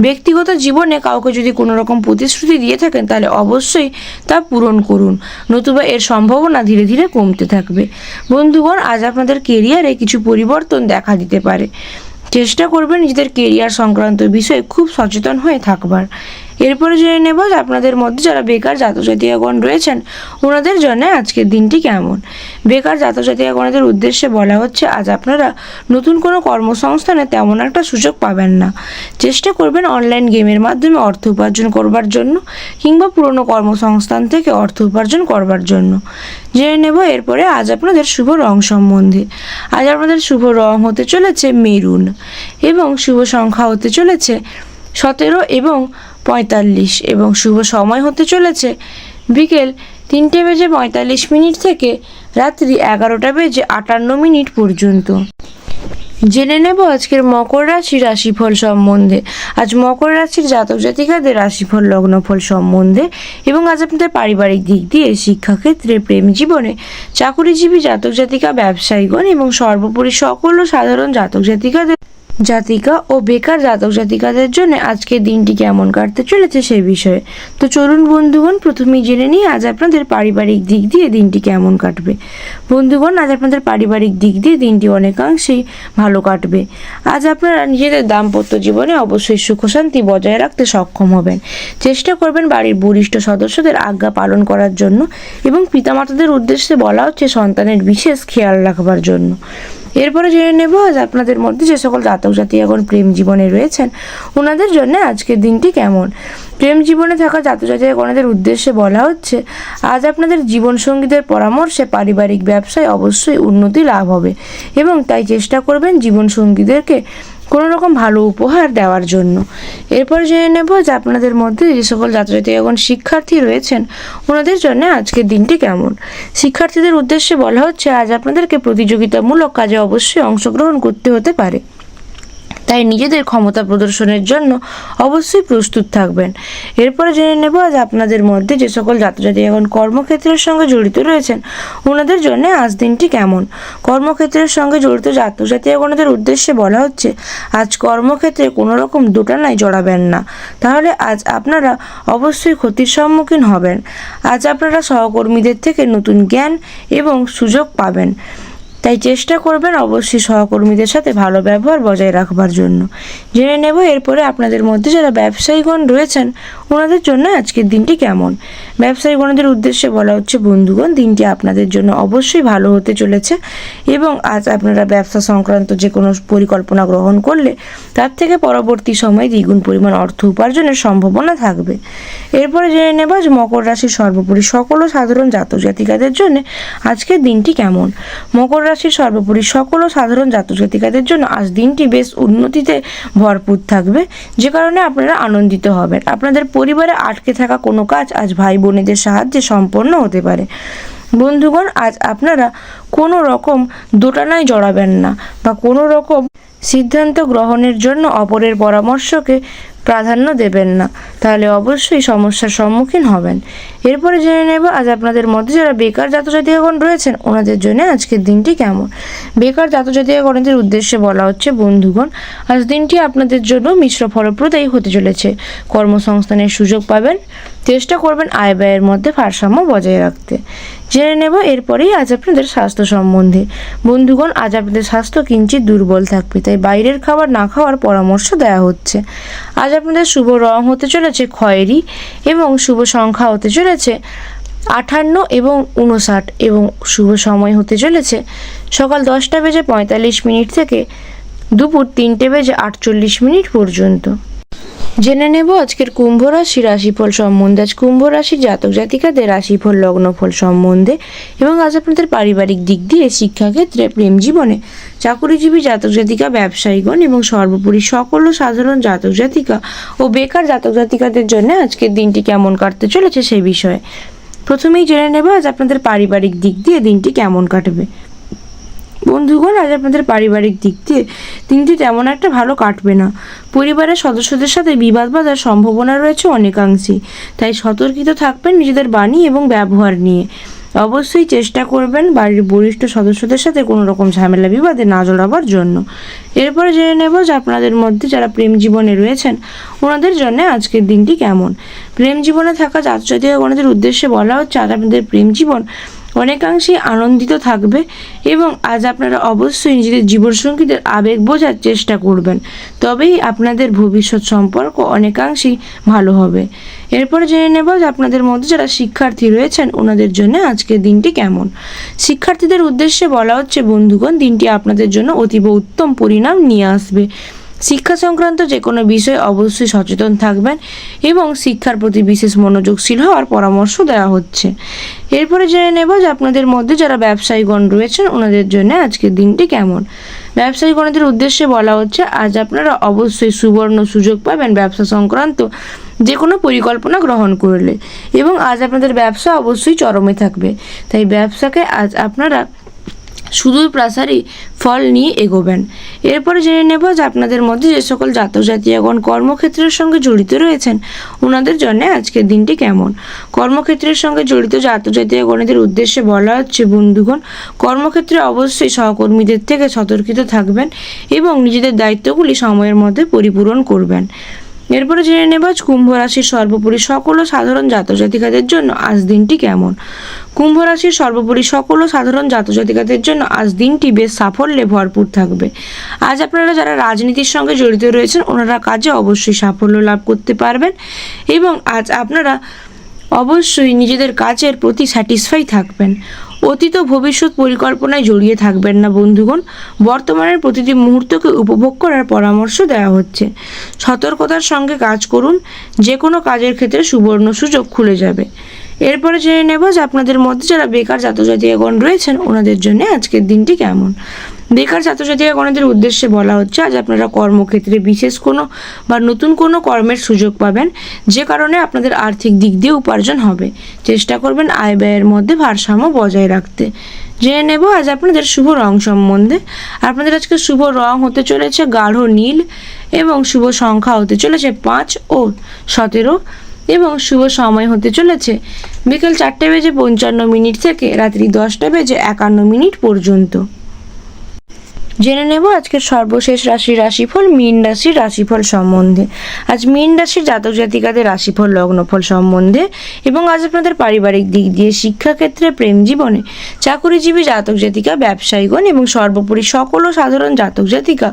ব্যক্তিগত জীবনে কাউকে যদি কোনো রকম প্রতিশ্রুতি দিয়ে থাকেন তাহলে অবশ্যই তা পূরণ করুন, নতুবা এর সম্ভাবনা ধীরে ধীরে কমতে থাকবে। বন্ধুগণ, আজ আপনাদের কেরিয়ারে কিছু পরিবর্তন দেখা দিতে পারে। চেষ্টা করবেন নিজেদের কেরিয়ার সংক্রান্ত বিষয়ে খুব সচেতন হয়ে থাকবার। এরপরে জেনে নেব যে আপনাদের মধ্যে যারা বেকার জাতক জাতিকাগণ রয়েছেন ওনাদের জন্য আজকের দিনটি কেমন। বেকার জাতক জাতিকাগণদের উদ্দেশ্যে বলা হচ্ছে, আজ আপনারা নতুন কোনো কর্মসংস্থানে তেমন একটা সুযোগ পাবেন না। চেষ্টা করবেন অনলাইন গেমের মাধ্যমে অর্থ উপার্জন করবার জন্য কিংবা পুরনো কর্মসংস্থান থেকে অর্থ উপার্জন করবার জন্য। জেনে নেব এরপরে আজ আপনাদের শুভ রং সম্বন্ধে। আজ আপনাদের শুভ রং হতে চলেছে মেরুন এবং শুভ সংখ্যা হতে চলেছে 17 এবং 45 এবং শুভ সময় হতে চলেছে বিকেল 3:45 থেকে রাত্রি 11:58 পর্যন্ত। জেনে নেব আজকের মকর রাশির রাশিফল সম্বন্ধে। আজ মকর রাশির জাতক জাতিকাদের রাশিফল লগ্নফল সম্বন্ধে এবং আজ আপনাদের পারিবারিক দিক দিয়ে, শিক্ষাক্ষেত্রে, প্রেম জীবনে, চাকুরিজীবী জাতক জাতিকা, ব্যবসায়ীগণ এবং সর্বোপরি সকল সাধারণ জাতিকা ও বেকার জাতক জাতিকাদের জন্য আজকের দিনটি কেমন কাটতে চলেছে সে বিষয়ে। তো চলুন বন্ধুগণ, প্রথমেই জেনে নিই আজ আপনাদের পারিবারিক দিক দিয়ে দিনটি কেমন কাটবে। বন্ধুগণ, আজ আপনাদের পারিবারিক দিক দিয়ে দিনটি অনেকাংশেই ভালো কাটবে। আজ আপনারা নিজেদের দাম্পত্য জীবনে অবশ্যই সুখ শান্তি বজায় রাখতে সক্ষম হবেন। চেষ্টা করবেন বাড়ির বরিষ্ঠ সদস্যদের আজ্ঞা পালন করার জন্য এবং পিতামাতাদের উদ্দেশ্যে বলা হচ্ছে সন্তানের বিশেষ খেয়াল রাখবার জন্য। এরপরে জেনে নেব আজ আপনাদের মধ্যে যে সকল জাতক জাতিকাগণ প্রেম জীবনে রয়েছেন ওনাদের জন্য আজকের দিনটি কেমন। প্রেম জীবনে থাকা জাতক জাতিকাগণদের উদ্দেশ্যে বলা হচ্ছে, আজ আপনাদের জীবনসঙ্গীদের পরামর্শে পারিবারিক ব্যবসায় অবশ্যই উন্নতি লাভ হবে এবং তাই চেষ্টা করবেন জীবনসঙ্গীদেরকে কোনো রকম ভালো উপহার দেওয়ার জন্য। এরপর জেনে নেব যে আপনাদের মধ্যে যে সকল জাতক জাতিকাগণ শিক্ষার্থী রয়েছেন ওনাদের জন্য আজকের দিনটি কেমন। শিক্ষার্থীদের উদ্দেশ্যে বলা হচ্ছে, আজ আপনাদেরকে প্রতিযোগিতামূলক কাজে অবশ্যই অংশগ্রহণ করতে হতে পারে, তাই নিজেদের ক্ষমতা প্রদর্শনের জন্য অবশ্যই প্রস্তুত থাকবেন। এরপরে জেনে নেব আজ আপনাদের মধ্যে যে সকল জাতক জাতিকাগণ কর্মক্ষেত্রের সঙ্গে জড়িত রয়েছেন ওনাদের জন্য আজ দিনটি কেমন। কর্মক্ষেত্রের সঙ্গে জড়িত জাতক জাতিকাগণদের উদ্দেশ্যে বলা হচ্ছে, আজ কর্মক্ষেত্রে কোনো রকম দোটানায় জড়াবেন না, তাহলে আজ আপনারা অবশ্যই ক্ষতির সম্মুখীন হবেন। আজ আপনারা সহকর্মীদের থেকে নতুন জ্ঞান এবং সুযোগ পাবেন, তাই চেষ্টা করবেন অবশ্যই সহকর্মীদের সাথে ভালো ব্যবহার বজায় রাখবার জন্য। জেনে নেব এরপরে আপনাদের মধ্যে যারা ব্যবসায়ীগণ রয়েছেন ওনাদের জন্য আজকের দিনটি কেমন। ব্যবসায়ীগণদের উদ্দেশ্যে বলা হচ্ছে, বন্ধুগণ দিনটি আপনাদের জন্য অবশ্যই ভালো হতে চলেছে এবং আজ আপনারা ব্যবসা সংক্রান্ত যে কোনো পরিকল্পনা গ্রহণ করলে তার থেকে পরবর্তী সময়ে দ্বিগুণ পরিমাণ অর্থ উপার্জনের সম্ভাবনা থাকবে। এরপরে জেনে নেব যে মকর রাশির সর্বোপরি সকল সাধারণ জাতক জাতিকাদের জন্য আজকের দিনটি কেমন। মকর রাশির সর্বোপরি সকল সাধারণ জাতক জাতিকাদের জন্য আজ দিনটি বেশ উন্নতিতে ভরপুর থাকবে, যে কারণে আপনারা আনন্দিত হবেন। আপনাদের পরিবারে আটকে থাকা কোনো কাজ আজ ভাই বোনেদের সাহায্যে সম্পন্ন হতে পারে। বন্ধুগণ, আজ আপনারা কোনো রকম দোটানায় জড়াবেন না বা কোনো রকম সিদ্ধান্ত গ্রহণের জন্য অপরের পরামর্শকে প্রাধান্য দেবেন না, তাহলে অবশ্যই সমস্যার সম্মুখীন হবেন। এরপরে জেনে নেব আজ আপনাদের মধ্যে যারা বেকার জাতক জাতিকাগণ রয়েছেন ওনাদের জন্য আজকের দিনটি কেমন। বেকার জাতক জাতিকাগণদের উদ্দেশ্যে বলা হচ্ছে, বন্ধুগণ আজ দিনটি আপনাদের জন্য মিশ্র ফলপ্রদায়ী হতে চলেছে। কর্মসংস্থানের সুযোগ পাবেন, চেষ্টা করবেন আয় ব্যয়ের মধ্যে ভারসাম্য বজায় রাখতে। জেনে নেব এরপরেই আজ আপনাদের স্বাস্থ্য সম্বন্ধে। বন্ধুগণ, আজ আপনাদের স্বাস্থ্য কিঞ্চিত দুর্বল থাকবে, তাই বাইরের খাবার না খাওয়ার পরামর্শ দেওয়া হচ্ছে। আজ আপনাদের শুভ রং হতে চলেছে খয়েরি এবং শুভ সংখ্যা হতে চলেছে 58 এবং 59 এবং শুভ সময় হতে চলেছে সকাল 10:45 থেকে দুপুর 3:48 পর্যন্ত। জেনে নেব আজকের কুম্ভ রাশি রাশিফল সম্বন্ধে। আজ কুম্ভ রাশির জাতক জাতিকাদের রাশিফল লগ্নফল সম্বন্ধে এবং আজ আপনাদের পারিবারিক দিক দিয়ে, শিক্ষাক্ষেত্রে, প্রেম জীবনে, চাকুরিজীবী জাতক জাতিকা, ব্যবসায়ীগণ এবং সর্বোপরি সকল সাধারণ জাতক জাতিকা ও বেকার জাতক জাতিকাদের জন্য আজকের দিনটি কেমন কাটতে চলেছে সেই বিষয়ে প্রথমেই জেনে নেব আজ আপনাদের পারিবারিক দিক দিয়ে দিনটি কেমন কাটবে। বন্ধুগণ, আজ আপনাদের পারিবারিক দিক দিয়ে দিনটি তেমন একটা ভালো কাটবে না। পরিবারের সদস্যদের সাথে বিবাদ বাঁধার সম্ভাবনা রয়েছে অনেকাংশেই, তাই সতর্কিত থাকবেন নিজেদের বাণী এবং ব্যবহার নিয়ে। অবশ্যই চেষ্টা করবেন বাড়ির বরিষ্ঠ সদস্যদের সাথে কোনো রকম ঝামেলা বিবাদে না জড়াবার জন্য। এরপরে জেনে নেব যে আপনাদের মধ্যে যারা প্রেম জীবনে রয়েছেন ওনাদের জন্য আজকের দিনটি কেমন। প্রেম জীবনে থাকা জাতক জাতিকাগণদের উদ্দেশ্যে বলা হচ্ছে আজ আপনাদের প্রেম জীবন অনেকাংশেই আনন্দিত থাকবে এবং আজ আপনারা অবশ্যই নিজেদের জীবনসঙ্গীদের আবেগ বোঝার চেষ্টা করবেন, তবেই আপনাদের ভবিষ্যৎ সম্পর্ক অনেকাংশেই ভালো হবে। এরপরে জেনে নেব যে আপনাদের মধ্যে যারা শিক্ষার্থী রয়েছেন ওনাদের জন্য আজকের দিনটি কেমন। শিক্ষার্থীদের উদ্দেশ্যে বলা হচ্ছে বন্ধুগণ, দিনটি আপনাদের জন্য অতীব উত্তম পরিণাম নিয়ে আসবে। শিক্ষা সংক্রান্ত যে কোনো বিষয়ে অবশ্যই সচেতন থাকবেন এবং শিক্ষার প্রতি বিশেষ মনোযোগশীল হওয়ার পরামর্শ দেওয়া হচ্ছে। এরপরে জেনে নেব যে আপনাদের মধ্যে যারা ব্যবসায়ীগণ রয়েছেন ওনাদের জন্য আজকের দিনটি কেমন। ব্যবসায়ীগণদের উদ্দেশ্যে বলা হচ্ছে আজ আপনারা অবশ্যই সুবর্ণ সুযোগ পাবেন ব্যবসা সংক্রান্ত যে কোনো পরিকল্পনা গ্রহণ করলে এবং আজ আপনাদের ব্যবসা অবশ্যই চরমে থাকবে, তাই ব্যবসাকে আজ আপনারা সুদূর প্রসারী ফল নিয়ে এগোবেন। এরপরে জেনে নেব যে আপনাদের মধ্যে যে সকল জাতক জাতিকাগণ কর্মক্ষেত্রের সঙ্গে জড়িত রয়েছেন ওনাদের জন্য আজকের দিনটি কেমন। কর্মক্ষেত্রের সঙ্গে জড়িত জাতক জাতিকাগণদের উদ্দেশ্যে বলা হচ্ছে বন্ধুগণ, কর্মক্ষেত্রে অবশ্যই সহকর্মীদের থেকে সতর্কিত থাকবেন এবং নিজেদের দায়িত্বগুলি সময়ের মধ্যে পরিপূরণ করবেন। এরপরে জেনে নেব কুম্ভ রাশির সর্বোপরি সকল সাধারণ জাতক জাতিকাদের জন্য আজ দিনটি কেমন। কুম্ভ রাশির সর্বোপরি সকল সাধারণ জাতক জাতিকাদের জন্য আজ দিনটি বেশ সাফল্যে ভরপুর থাকবে। আজ আপনারা যারা রাজনীতির সঙ্গে জড়িত রয়েছেন ওনারা কাজে অবশ্যই সাফল্য লাভ করতে পারবেন এবং আজ আপনারা অবশ্যই নিজেদের কাজের প্রতি স্যাটিসফাই থাকবেন। অতীত ভবিষ্যৎ পরিকল্পনায় জড়িয়ে থাকবেন না বন্ধুগণ, বর্তমানের প্রতিটি মুহূর্তকে উপভোগ করার পরামর্শ দেওয়া হচ্ছে। সতর্কতার সঙ্গে কাজ করুন, যে কোনো কাজের ক্ষেত্রে সুবর্ণ সুযোগ খুলে যাবে। এরপরে জেনে নেব যে আপনাদের মধ্যে যারা বেকার জাতক জাতিকাগণ রয়েছেন ওনাদের জন্য আজকের দিনটি কেমন। বেকার জাতক জাতিকাগণদের উদ্দেশ্যে বলা হচ্ছে আজ আপনারা কর্মক্ষেত্রে বিশেষ কোনো বা নতুন কোনো কর্মের সুযোগ পাবেন, যে কারণে আপনাদের আর্থিক দিক দিয়ে উপার্জন হবে। চেষ্টা করবেন আয় ব্যয়ের মধ্যে ভারসাম্য বজায় রাখতে। জেনে নেব আজ আপনাদের শুভ রং সম্বন্ধে। আপনাদের আজকে শুভ রং হতে চলেছে গাঢ় নীল এবং শুভ সংখ্যা হতে চলেছে 5 ও 17 এবং শুভ সময় হতে চলেছে বিকেল 4:55 থেকে রাত্রি 10:51 পর্যন্ত। জেনে নেব আজকের সর্বশেষ রাশিফল মীন রাশির রাশিফল সম্বন্ধে। আজ মীন রাশির জাতক জাতিকাদের রাশিফল লগ্নফল সম্বন্ধে এবং আজ আপনাদের পারিবারিক দিক দিয়ে, শিক্ষাক্ষেত্রে, প্রেম জীবনে, চাকুরিজীবী জাতক জাতিকা, ব্যবসায়ীগণ এবং সর্বোপরি সকল সাধারণ জাতক জাতিকা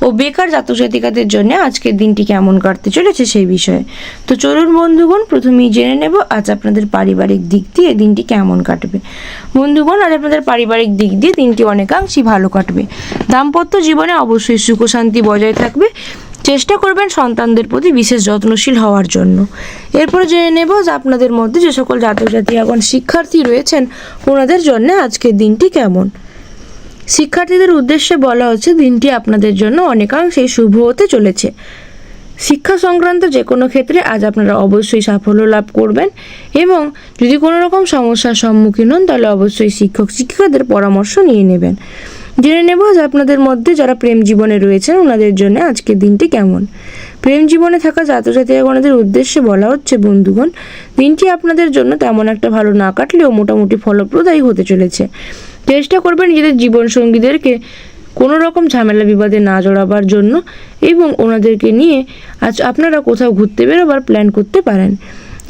ও বেকার জাতক জাতিকাদের জন্য আজকের দিনটি কেমন কাটতে চলেছে সেই বিষয়ে। তো চলুন বন্ধুগণ, প্রথমেই জেনে নেব আজ আপনাদের পারিবারিক দিক দিয়ে দিনটি কেমন কাটবে। বন্ধুগণ, আজ আপনাদের পারিবারিক দিক দিয়ে দিনটি অনেকাংশই ভালো কাটবে। দাম্পত্য জীবনে অবশ্যই সুখ শান্তি বজায় থাকবে। চেষ্টা করবেন সন্তানদের প্রতি বিশেষ যত্নশীল হওয়ার জন্য। এরপরে জেনে নেব যে আপনাদের মধ্যে যে সকল জাতক জাতিকাগণ শিক্ষার্থী রয়েছেন ওনাদের জন্য আজকের দিনটি কেমন। শিক্ষার্থীদের উদ্দেশ্যে বলা হচ্ছে দিনটি আপনাদের জন্য অনেকাংশেই শুভ হতে চলেছে। শিক্ষা সংক্রান্ত যে কোনো ক্ষেত্রে আজ আপনারা অবশ্যই সাফল্য লাভ করবেন এবং যদি কোনো রকম সমস্যার সম্মুখীন হন তাহলে অবশ্যই শিক্ষক শিক্ষিকাদের পরামর্শ নিয়ে নেবেন। জেনে নেব যে আপনাদের মধ্যে যারা প্রেম জীবনে রয়েছেন ওনাদের জন্য আজকের দিনটি কেমন। প্রেম জীবনে থাকা জাতক জাতিকাগণদের উদ্দেশ্যে বলা হচ্ছে বন্ধুগণ, দিনটি আপনাদের জন্য তেমন একটা ভালো না কাটলেও মোটামুটি ফলপ্রদায়ী হতে চলেছে। চেষ্টা করবেন নিজেদের জীবনসঙ্গীদেরকে কোনো রকম ঝামেলা বিবাদে না জড়াবার জন্য এবং ওনাদেরকে নিয়ে আজ আপনারা কোথাও ঘুরতে বেরোবার প্ল্যান করতে পারেন।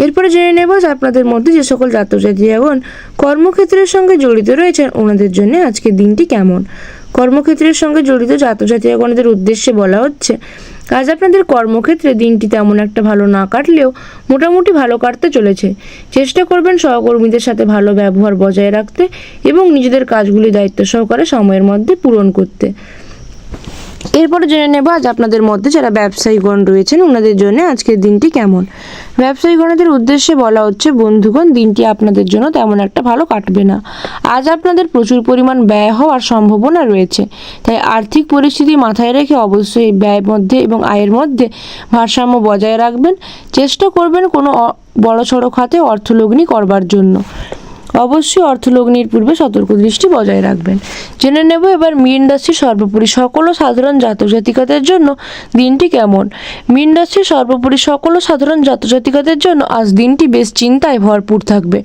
এরপরে জেনে নেব যে আপনাদের মধ্যে যে সকল জাতক জাতিকাগণ কর্মক্ষেত্রের সঙ্গে জড়িত রয়েছেন ওনাদের জন্য আজকের দিনটি কেমন। কর্মক্ষেত্রের সঙ্গে জড়িত জাতক জাতিকাগণদের উদ্দেশ্যে বলা হচ্ছে আজ আপনাদের কর্মক্ষেত্রে দিনটি তেমন একটা ভালো না কাটলেও মোটামুটি ভালো কাটতে চলেছে। চেষ্টা করবেন সহকর্মীদের সাথে ভালো ব্যবহার বজায় রাখতে এবং নিজেদের কাজগুলি দায়িত্ব সহকারে সময়ের মধ্যে পূরণ করতে। এরপরে জেনে নেব আজ আপনাদের মধ্যে যারা ব্যবসায়ীগণ রয়েছেন ওনাদের জন্য আজকের দিনটি কেমন। ব্যবসায়ীগণদের উদ্দেশ্যে বলা হচ্ছে, বন্ধুগণ দিনটি আপনাদের জন্য তেমন একটা ভালো কাটবে না। আজ আপনাদের প্রচুর পরিমাণ ব্যয় হওয়ার সম্ভাবনা রয়েছে, তাই আর্থিক পরিস্থিতি মাথায় রেখে অবশ্যই ব্যয়ের মধ্যে এবং আয়ের মধ্যে ভারসাম্য বজায় রাখবেন। চেষ্টা করবেন কোনো বড়সড় খাতে অর্থলগ্নি করবার জন্য। অবশ্যই অর্থলগ্নির পূর্বে সতর্ক দৃষ্টি বজায় রাখবেন। জেনে নেব এবার মীন রাশির সর্বোপরি সকল ও সাধারণ জাতক জাতিকাদের জন্য দিনটি কেমন। মীন রাশির সর্বোপরি সকল ও সাধারণ জাতক জাতিকাদের জন্য আজ দিনটি বেশ চিন্তায় ভরপুর থাকবে।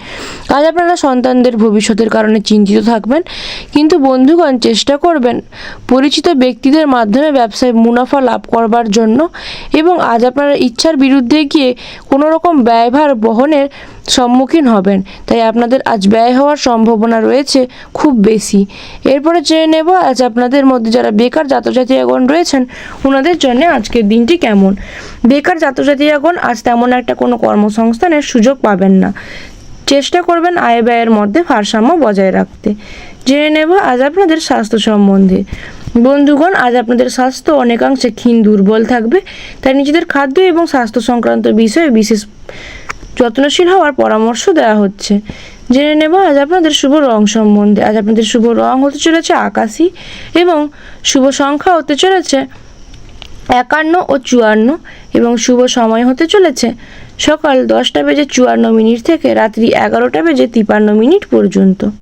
আজ আপনারা সন্তানদের ভবিষ্যতের কারণে চিন্তিত থাকবেন, কিন্তু বন্ধুগণ চেষ্টা করবেন পরিচিত ব্যক্তিদের মাধ্যমে ব্যবসায় মুনাফা লাভ করবার জন্য, এবং আজ আপনারা ইচ্ছার বিরুদ্ধে গিয়ে কোনো রকম ব্যয়ভার বহনের সম্মুখীন হবেন, তাই আপনাদের আজ ব্যয় হওয়ার সম্ভাবনা রয়েছে খুব বেশি। এরপরে জেনে নেব আজ আপনাদের মধ্যে যারা বেকার জাতজাতীয়গণ রয়েছেন ওনাদের জন্য আজকের দিনটি কেমন। বেকার জাতজাতীয়গণ আজ তেমন একটা কোনো কর্মসংস্থানের সুযোগ পাবেন না। চেষ্টা করবেন আয় ব্যয়ের মধ্যে ভারসাম্য বজায় রাখতে। জেনে নেব আজ আপনাদের স্বাস্থ্য সম্বন্ধে। বন্ধুগণ আজ আপনাদের স্বাস্থ্য অনেকাংশে ক্ষীণ দুর্বল থাকবে, তাই নিজেদের খাদ্য এবং স্বাস্থ্য সংক্রান্ত বিষয়ে বিশেষ যত্নশীল হওয়ার পরামর্শ দেওয়া হচ্ছে। জেনে নেব আজ আপনাদের শুভ রং সম্বন্ধে। আজ আপনাদের শুভ রং হতে চলেছে আকাশী এবং শুভ সংখ্যা হতে চলেছে 51 ও 54 এবং শুভ সময় হতে চলেছে সকাল 10টা বেজে 54 মিনিট থেকে রাত্রি 11টা বেজে 53 মিনিট পর্যন্ত।